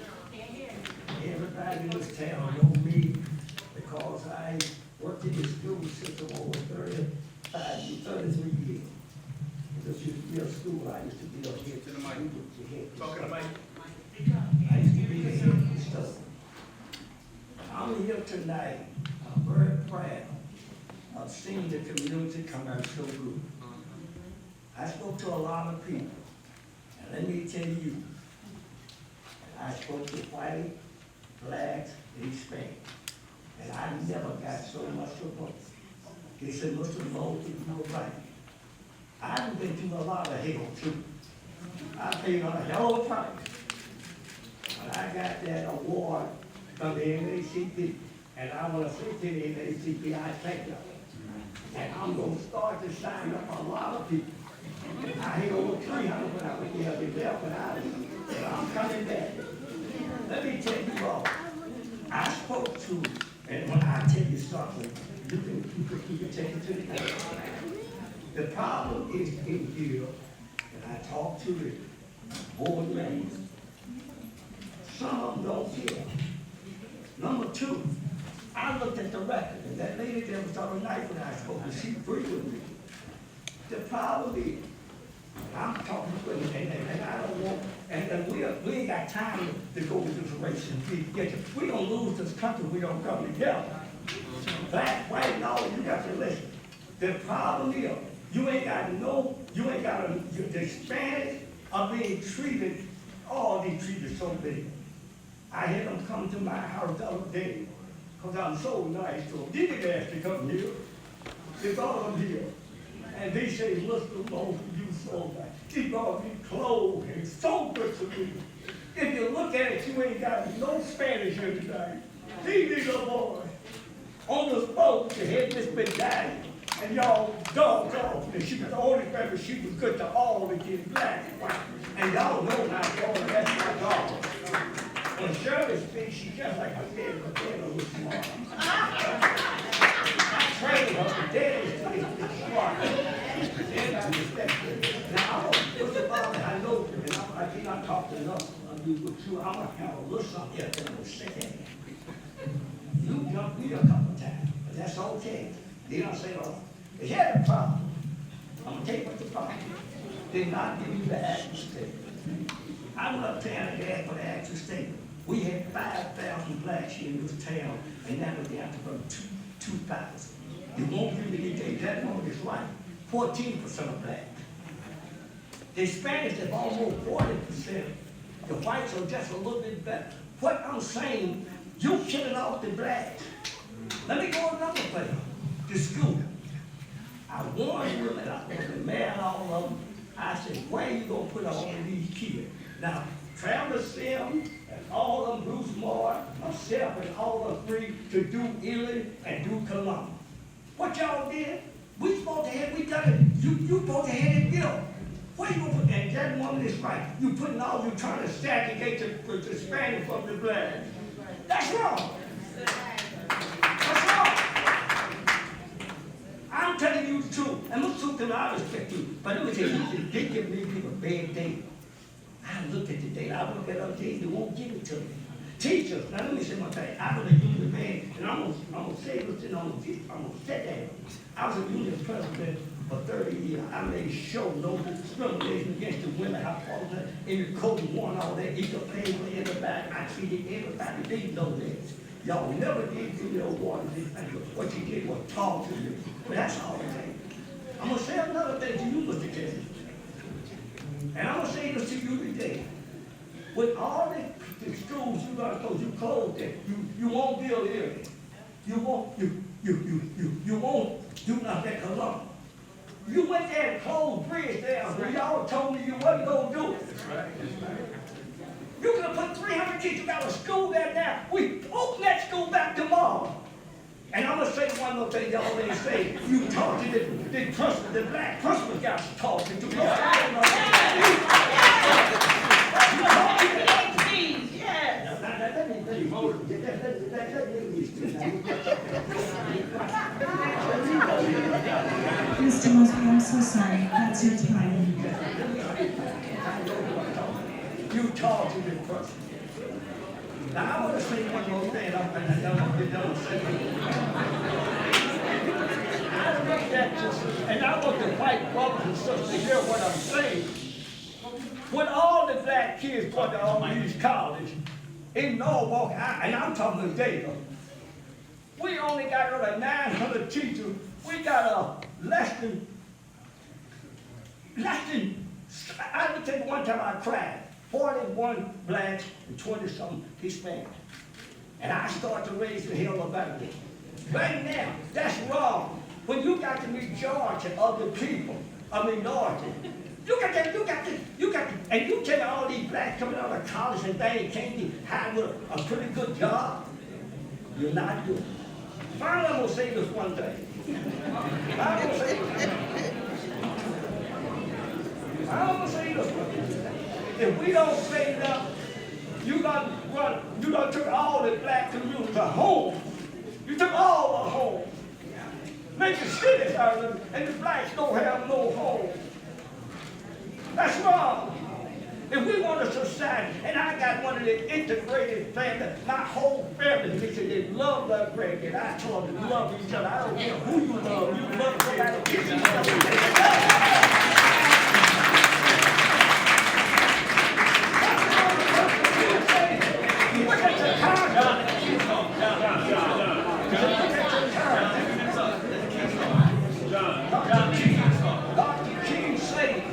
Everybody in this town know me because I worked in the school system over 35 5 years, 33 years. This used to be a school, I used to be up here. To the mic. Talking to Mike. I used to be the head of the stuff. I'm here tonight, I'm very proud of seeing the community come out so good. I spoke to a lot of people, and let me tell you, I spoke to white, blacks, and Hispanic, and I never got so much support. They said, Mr. Moses, you're right. I've been through a lot of hell too. I paid a hell of a price. But I got that award from the NAACP, and I want to say to the NAACP, I thank y'all. And I'm going to start to sign up a lot of people. I had over 300 when I went there, they left, but I'm coming back. Let me tell you all, I spoke to, and when I tell you something, you can take it to the next. The problem is in here, and I talked to the board members. Some of them don't care. Number two, I looked at the record, and that lady that was on the night when I spoke, and she agreed with me. The problem is, I'm talking to them, and I don't want, and we ain't got time to go with this race and we don't lose this country, we don't come together. Black, white, and all, you got to listen. The problem is, the Hispanics are being treated, treated so bad. I had them come to my house the other day, because I'm so nice to them. They didn't ask to come here. They brought them here. And they say, Mr. Moses, you so nice. He brought me clothes and so good to me. If you look at it, you ain't got no Spanish here tonight. These little boys on the boat, they had this big daddy. And y'all dogged off. And she was the only member, she was good to all the kids, black and white. And y'all know my daughter, that's my daughter. When Shirley speaks, she's just like her dad, but dad was smart. I trained her, but dad is smart. Then I respect her. Now, first of all, I know, and I cannot talk to enough of you, but you, I'm gonna have a little something here that will stick in. You jumped me a couple times, but that's okay. They don't say, oh, they had a problem. I'm gonna tell you what the problem is. Did not give you the actual statement. I went up there and asked for the actual statement. We had 5,000 blacks here in this town, and now we're down to about 2,000. You won't really get that one is right. 14% of blacks. The Hispanics have almost 40%. The whites are just a little bit better. What I'm saying, you killing off the blacks. Let me go another place. The school. I warned women, I was the man, all of them. I said, where you gonna put all of these kids? Now, Travis Sims and all of them, Bruce Moore, myself, and all of them free to do Ely and do Columbus. What y'all did? We supposed to have, we done it. You supposed to have it built. Where you gonna put that? That woman is right. You putting all, you trying to segregate the Spanish from the black. That's wrong. That's wrong. I'm telling you the truth, and the truth and I respect you. But let me tell you, they give me people bad data. I look at the data, I look at other things, they won't give it to me. Teachers, now let me say one thing, I was a union man, and I'm gonna say this, and I'm gonna say that. I was a union president for 30 years. I made sure no discrimination against the women. I fought that in the code one, all that, equal pay for everybody. I treated everybody, they know this. Y'all never did give me a award. What you did was talk to me. But that's all I'm saying. I'm gonna say another thing to you, Mr. Kennedy. And I'm gonna say this to you today. With all the schools you got to close, you closed it. You won't build area. You won't do nothing at Columbus. You went there and closed bridge down where y'all told me you wasn't gonna do it. That's right. You could have put 300 kids, you got a school there now. We open that school back tomorrow. And I'm gonna say one more thing y'all ain't say. You talk to the Christmas, the black Christmas guys talking to me. You talk to the MPs, yeah. Mr. Mosby, I'm so sorry. That's your time. You talk to the person. Now I want to say one more thing, and I'm going to get done saying. I looked at this, and want the white brothers and sisters to hear what I'm saying. When all the black kids go to all these colleges in Norwalk, and I'm talking today, we only got over 900 teachers. We got less than, I would think one time I cried, 41 blacks and 20-something Hispanics. And I started to raise the hell about it. Right now, that's wrong. When you got the majority of the people, a minority, you got to, and you tell all these blacks coming out of college and they can't have a pretty good job. You're not doing it. Finally, I'm gonna say this one thing. I'm gonna say this one thing. If we don't straighten up, you done took all the black community home. You took all the home. Make the cities out of them, and the blacks don't have no home. That's wrong. If we want a society, and I got one of the integrated families, my whole family, they love their grandkids. I told them to love each other. I don't care who you love. You love somebody, kiss each other. Look at your car, John. Dr. King said,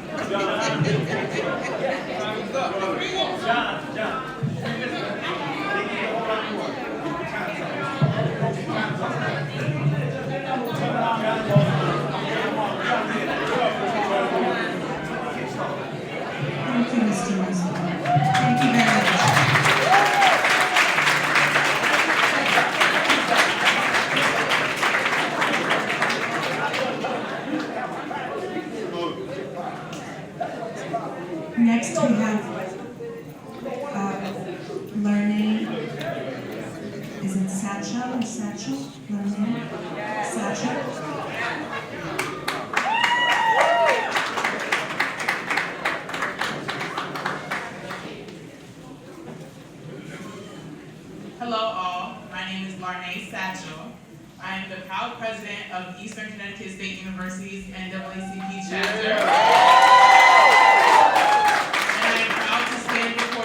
Thank you, Mr. Rosenberg. Thank you very much. Next, we have Lernay. Is it Satchel or Satchel? Lernay? Satchel? Hello all, my name is Lernay Satchel. I am the proud president of Eastern Connecticut State University's NAACP chapter.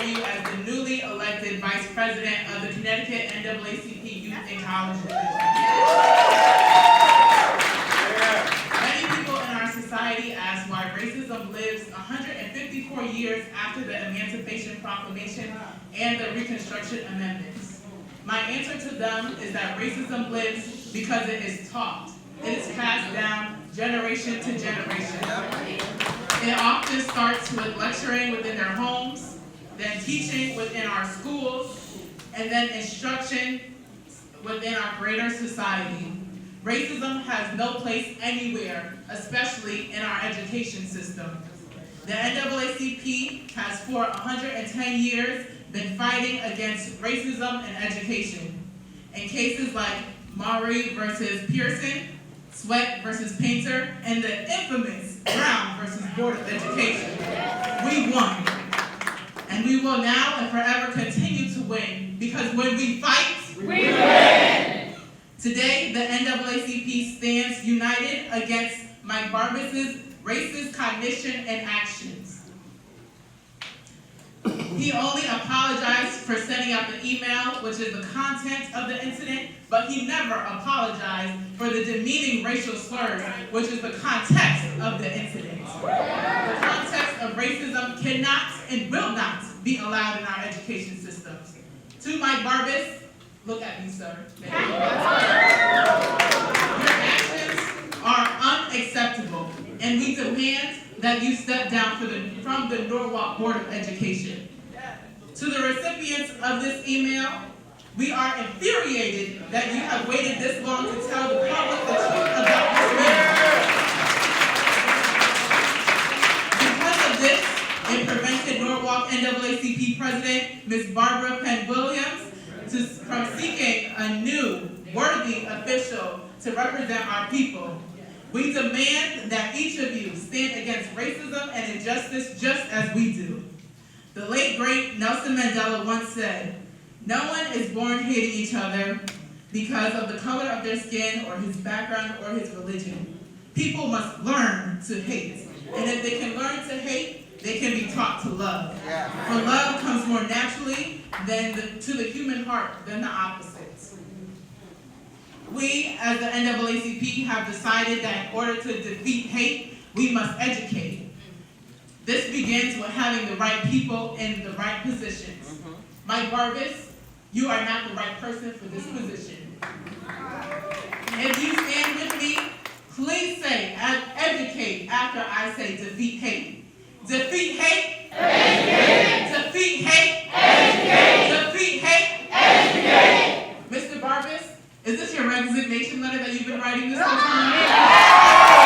As the newly elected Vice President of the Connecticut NAACP Youth and College Division. Many people in our society ask why racism lives 154 years after the Emancipation Proclamation and the Reconstruction Amendments. My answer to them is that racism lives because it is taught. It is passed down generation to generation. It often starts with lecturing within their homes, then teaching within our schools, and then instruction within our greater society. Racism has no place anywhere, especially in our education system. The NAACP has for 110 years been fighting against racism in education. In cases like Maury versus Pearson, Sweat versus Painter, and the infamous Brown versus Board of Education, we won. And we will now and forever continue to win, because when we fight, we win! Today, the NAACP stands united against Mike Barbas's racist cognition and actions. He only apologized for sending out the email, which is the content of the incident, but he never apologized for the demeaning racial slurs, which is the context of the incident. The context of racism cannot and will not be allowed in our education systems. To Mike Barbas, look at me, sir. Your actions are unacceptable, and we demand that you step down from the Norwalk Board of Education. To the recipients of this email, we are infuriated that you have waited this long to tell the public the truth about this matter. Because of this, it prevented Norwalk NAACP President Ms. Barbara Penn Williams from seeking a new, worthy official to represent our people. We demand that each of you stand against racism and injustice just as we do. The late, great Nelson Mandela once said, "No one is born hating each other because of the color of their skin or his background or his religion. People must learn to hate. And if they can learn to hate, they can be taught to love. For love comes more naturally to the human heart than the opposite. We, as the NAACP, have decided that in order to defeat hate, we must educate. This begins with having the right people in the right positions. Mike Barbas, you are not the right person for this position. If you stand with me, please say, educate after I say defeat hate. Defeat hate. Educate. Defeat hate. Educate. Defeat hate. Educate. Mr. Barbas, is this your resignation letter that you've been writing this whole time?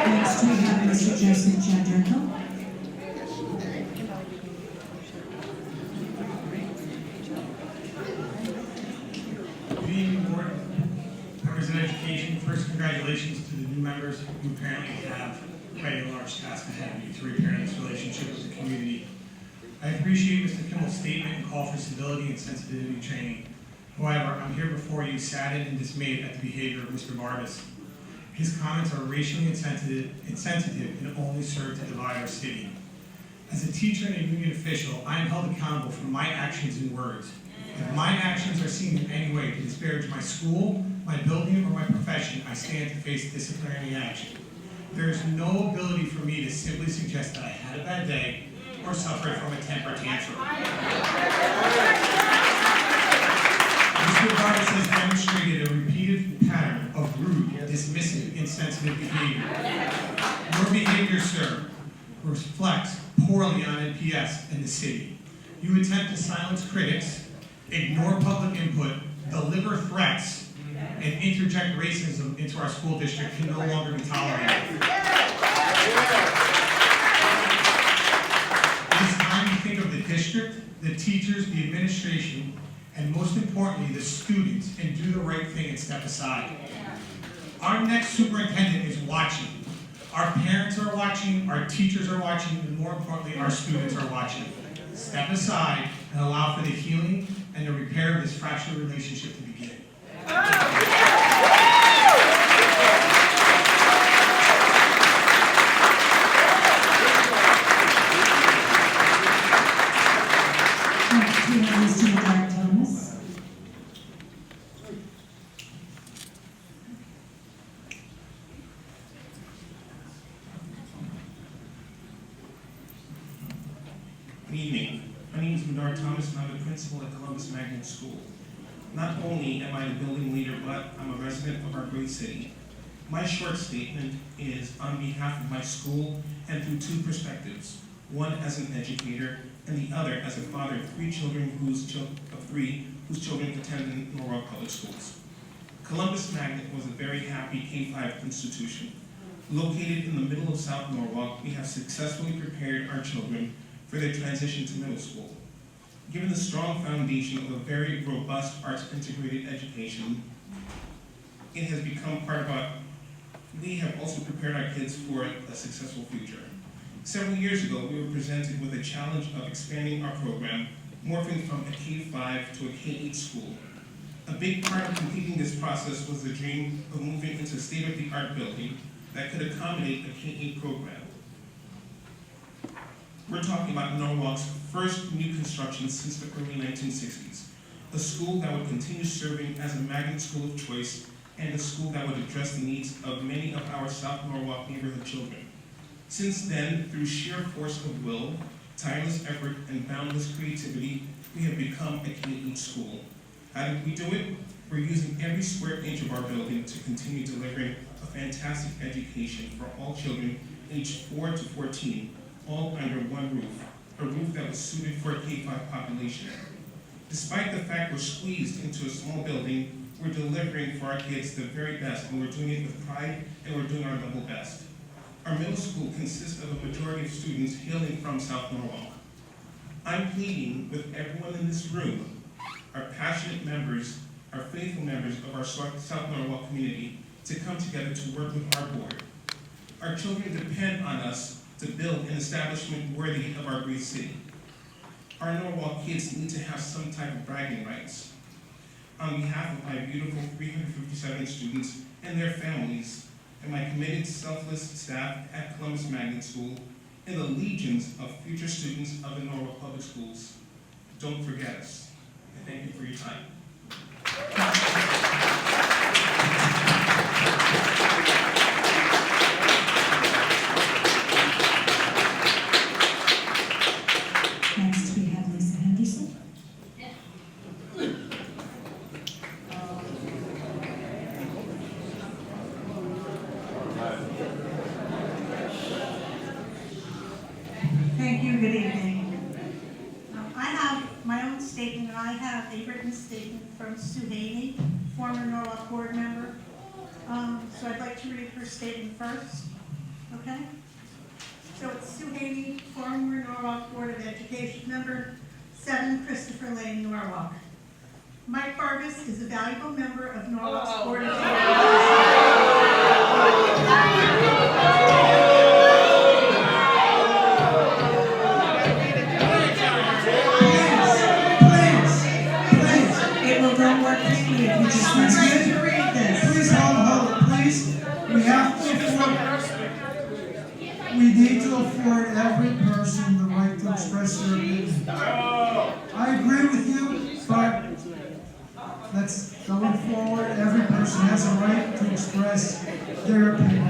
Next, we have Mr. Joseph Chandrico. Good evening, Board. Members of Education, first congratulations to the new members who apparently have quite a large task ahead of you to repair this relationship with the community. I appreciate Mr. Kimmel's statement and call for civility and sensitivity training. However, I'm here before you saddened and dismayed at the behavior of Mr. Barbas. His comments are racially insensitive and only serve to divide our city. As a teacher and a union official, I am held accountable for my actions and words. If my actions are seen in any way to disparage my school, my building, or my profession, I stand to face disciplinary action. There is no ability for me to simply suggest that I had a bad day or suffered from a temper tantrum. Mr. Barbas has demonstrated a repeated pattern of rude, dismissive, insensitive behavior. Your behavior, sir, reflects poorly on NPS and the city. You attempt to silence critics, ignore public input, deliver threats, and interject racism into our school district can no longer be tolerated. It is time to think of the district, the teachers, the administration, and most importantly, the students, and do the right thing and step aside. Our next superintendent is watching. Our parents are watching, our teachers are watching, and more importantly, our students are watching. Step aside and allow for the healing and the repair of this fractured relationship to begin. Next, we have Mr. Mark Thomas. Good evening. My name is Medard Thomas, and I'm the principal at Columbus Magnet School. Not only am I the building leader, but I'm a resident of our great city. My short statement is on behalf of my school and through two perspectives, one as an educator and the other as a father of three children whose children attend Norwalk Public Schools. Columbus Magnet was a very happy K-5 institution. Located in the middle of South Norwalk, we have successfully prepared our children for their transition to middle school. Given the strong foundation of a very robust arts-integrated education, it has become part of we have also prepared our kids for a successful future. Several years ago, we were presented with a challenge of expanding our program, morphing from a K-5 to a K-8 school. A big part of completing this process was the dream of moving into a state-of-the-art building that could accommodate a K-8 program. We're talking about Norwalk's first new construction since the early 1960s, a school that would continue serving as a magnet school of choice and a school that would address the needs of many of our South Norwalk neighborhood children. Since then, through sheer force of will, tireless effort, and boundless creativity, we have become a K-8 school. How did we do it? We're using every square inch of our building to continue delivering a fantastic education for all children aged 4 to 14, all under one roof, a roof that was suited for a K-5 population. Despite the fact we're squeezed into a small building, we're delivering for our kids the very best, and we're doing it with pride, and we're doing our level best. Our middle school consists of a majority of students hailing from South Norwalk. I'm pleading with everyone in this room, our passionate members, our faithful members of our South Norwalk community, to come together to work with our board. Our children depend on us to build an establishment worthy of our great city. Our Norwalk kids need to have some type of bragging rights. On behalf of my beautiful 357 students and their families, and my committed, selfless staff at Columbus Magnet School, and the legions of future students of the Norwalk Public Schools, don't forget us. And thank you for your time. Next, we have Lisa Henderson. Thank you, good evening. I have my own statement, and I have a written statement from Sue Haney, former Norwalk board member. So I'd like to read her statement first, okay? So it's Sue Haney, former Norwalk Board of Education member, 7 Christopher Lane, Norwalk. Mike Fargus is a valuable member of Norwalk's Board of It will go more quickly if you just listen to read this. Please hold, please. We have to afford, we need to afford every person the right to express their opinion. I agree with you, but let's, going forward, every person has a right to express their opinion.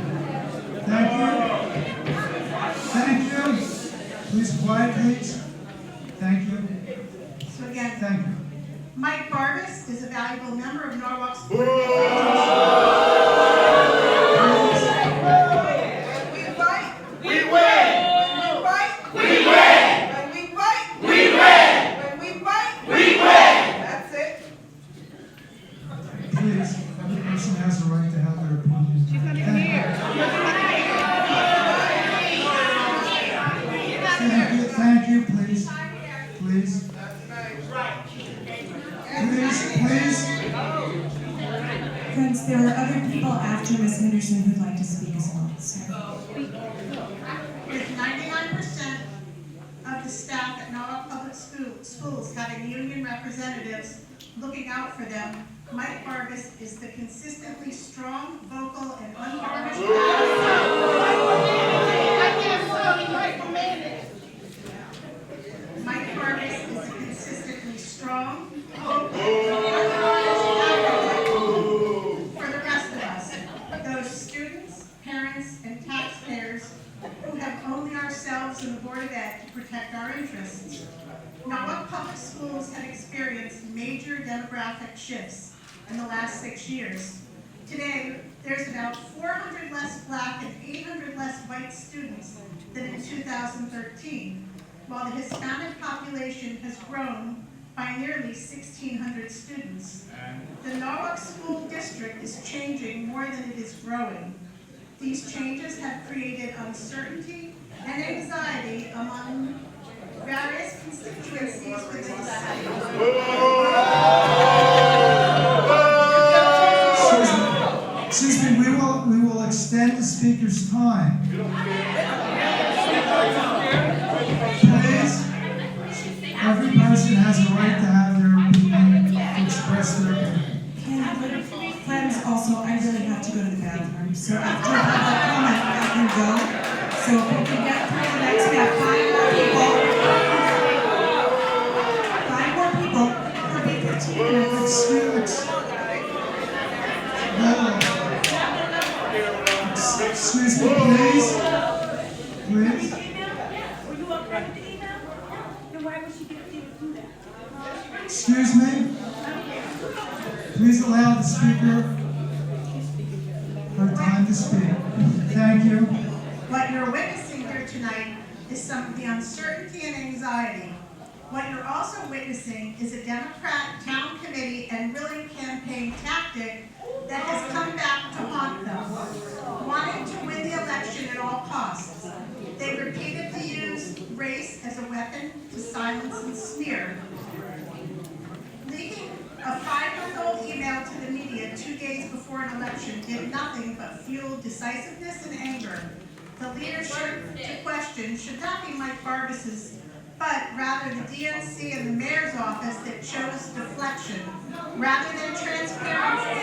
Thank you. Thank you. Please quiet, please. Thank you. So again, Thank you. Mike Fargus is a valuable member of Norwalk's Board of Please, every person has a right to have their opinion. She's not even here. Thank you, please. Please. Please. Friends, there are other people after Ms. Henderson who'd like to speak as well. So. With 99% of the staff at Norwalk Public Schools having union representatives looking out for them, Mike Fargus is the consistently strong, vocal, and unvarnished. Mike Fargus is a consistently strong, vocal, and unvarnished advocate for the rest of us, those students, parents, and taxpayers who have only ourselves and the Board of Ed to protect our interests. Norwalk Public Schools have experienced major demographic shifts in the last 6 years. Today, there's about 400 less Black and 800 less white students than in 2013, while the Hispanic population has grown by nearly 1,600 students. The Norwalk School District is changing more than it is growing. These changes have created uncertainty and anxiety among various constituencies within the city. Excuse me, we will extend the speaker's time. Please, every person has a right to have their opinion, to express their opinion. Friends, also, I really have to go to the bathroom. So after public comment, I can go. So if we can get through the next, we have 5 more people. 5 more people. It'll be 15 minutes. Excuse me, please. Please. Were you okay with the email? Then why would she get you to do that? Excuse me. Please allow the speaker her time to speak. Thank you. What you're witnessing here tonight is some of the uncertainty and anxiety What you're also witnessing is a Democrat town committee and really campaign tactic that has come back to haunt them, wanting to win the election at all costs. They repeatedly use race as a weapon to silence and smear. Leaking a 5-month-old email to the media 2 days before an election did nothing but fuel decisiveness and anger. The leadership to question should not be Mike Barbas's, but rather the DNC and the mayor's office that chose deflection rather than transparency.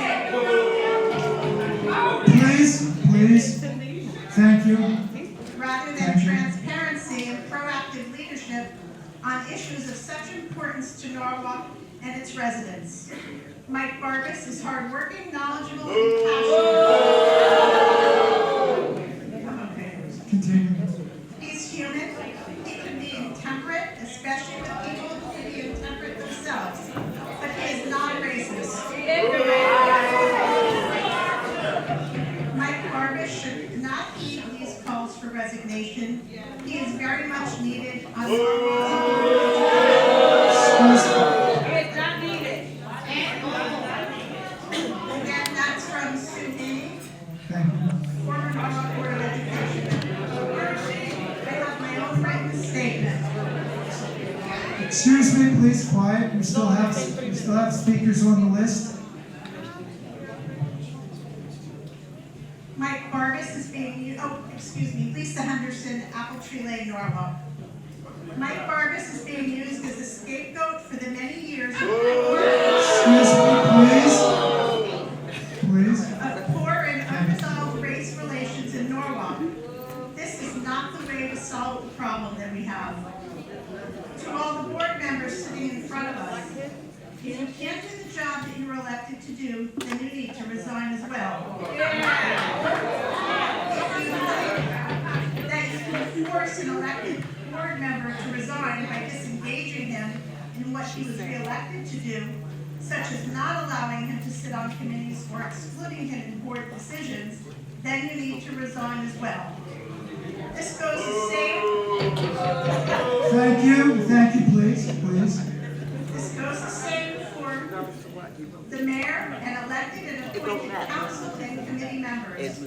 Please, thank you. Rather than transparency and proactive leadership on issues of such importance to Norwalk and its residents. Mike Barbas is hardworking, knowledgeable, and passionate. Continue. He's human. He can be intemperate, especially with people who can be intemperate themselves. But he is non-racist. Mike Barbas should not heed these calls for resignation. He is very much needed on It's not needed. Again, that's from Sue Haney, Thank you. former Norwalk Board of Education. I have my own written statement. Excuse me, please, quiet. We still have speakers on the list. Mike Barbas is being used, Lisa Henderson, Apple Tree Lane, Norwalk. Mike Barbas is being used as a scapegoat for the many years of poor and unresolved race relations in Norwalk. This is not the way to solve the problem that we have. To all the board members sitting in front of us, if you can't do the job that you were elected to do, then you need to resign as well. That you can force an elected board member to resign by disengaging him in what he was reelected to do, such as not allowing him to sit on committees or excluding him in board decisions, then you need to resign as well. This goes the same. Thank you, please. This goes the same for the mayor and elected and appointed council and committee members.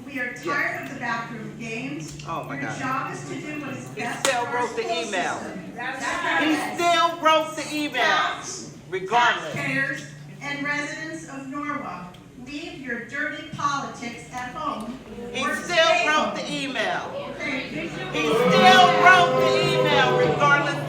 We are tired of the backroom games. Oh my Your God. job is to do what is He best still for our wrote the school email. system. He still wrote the email, regardless. Taxpayers and residents of Norwalk, leave your dirty politics at home. He or still stay wrote home. the email.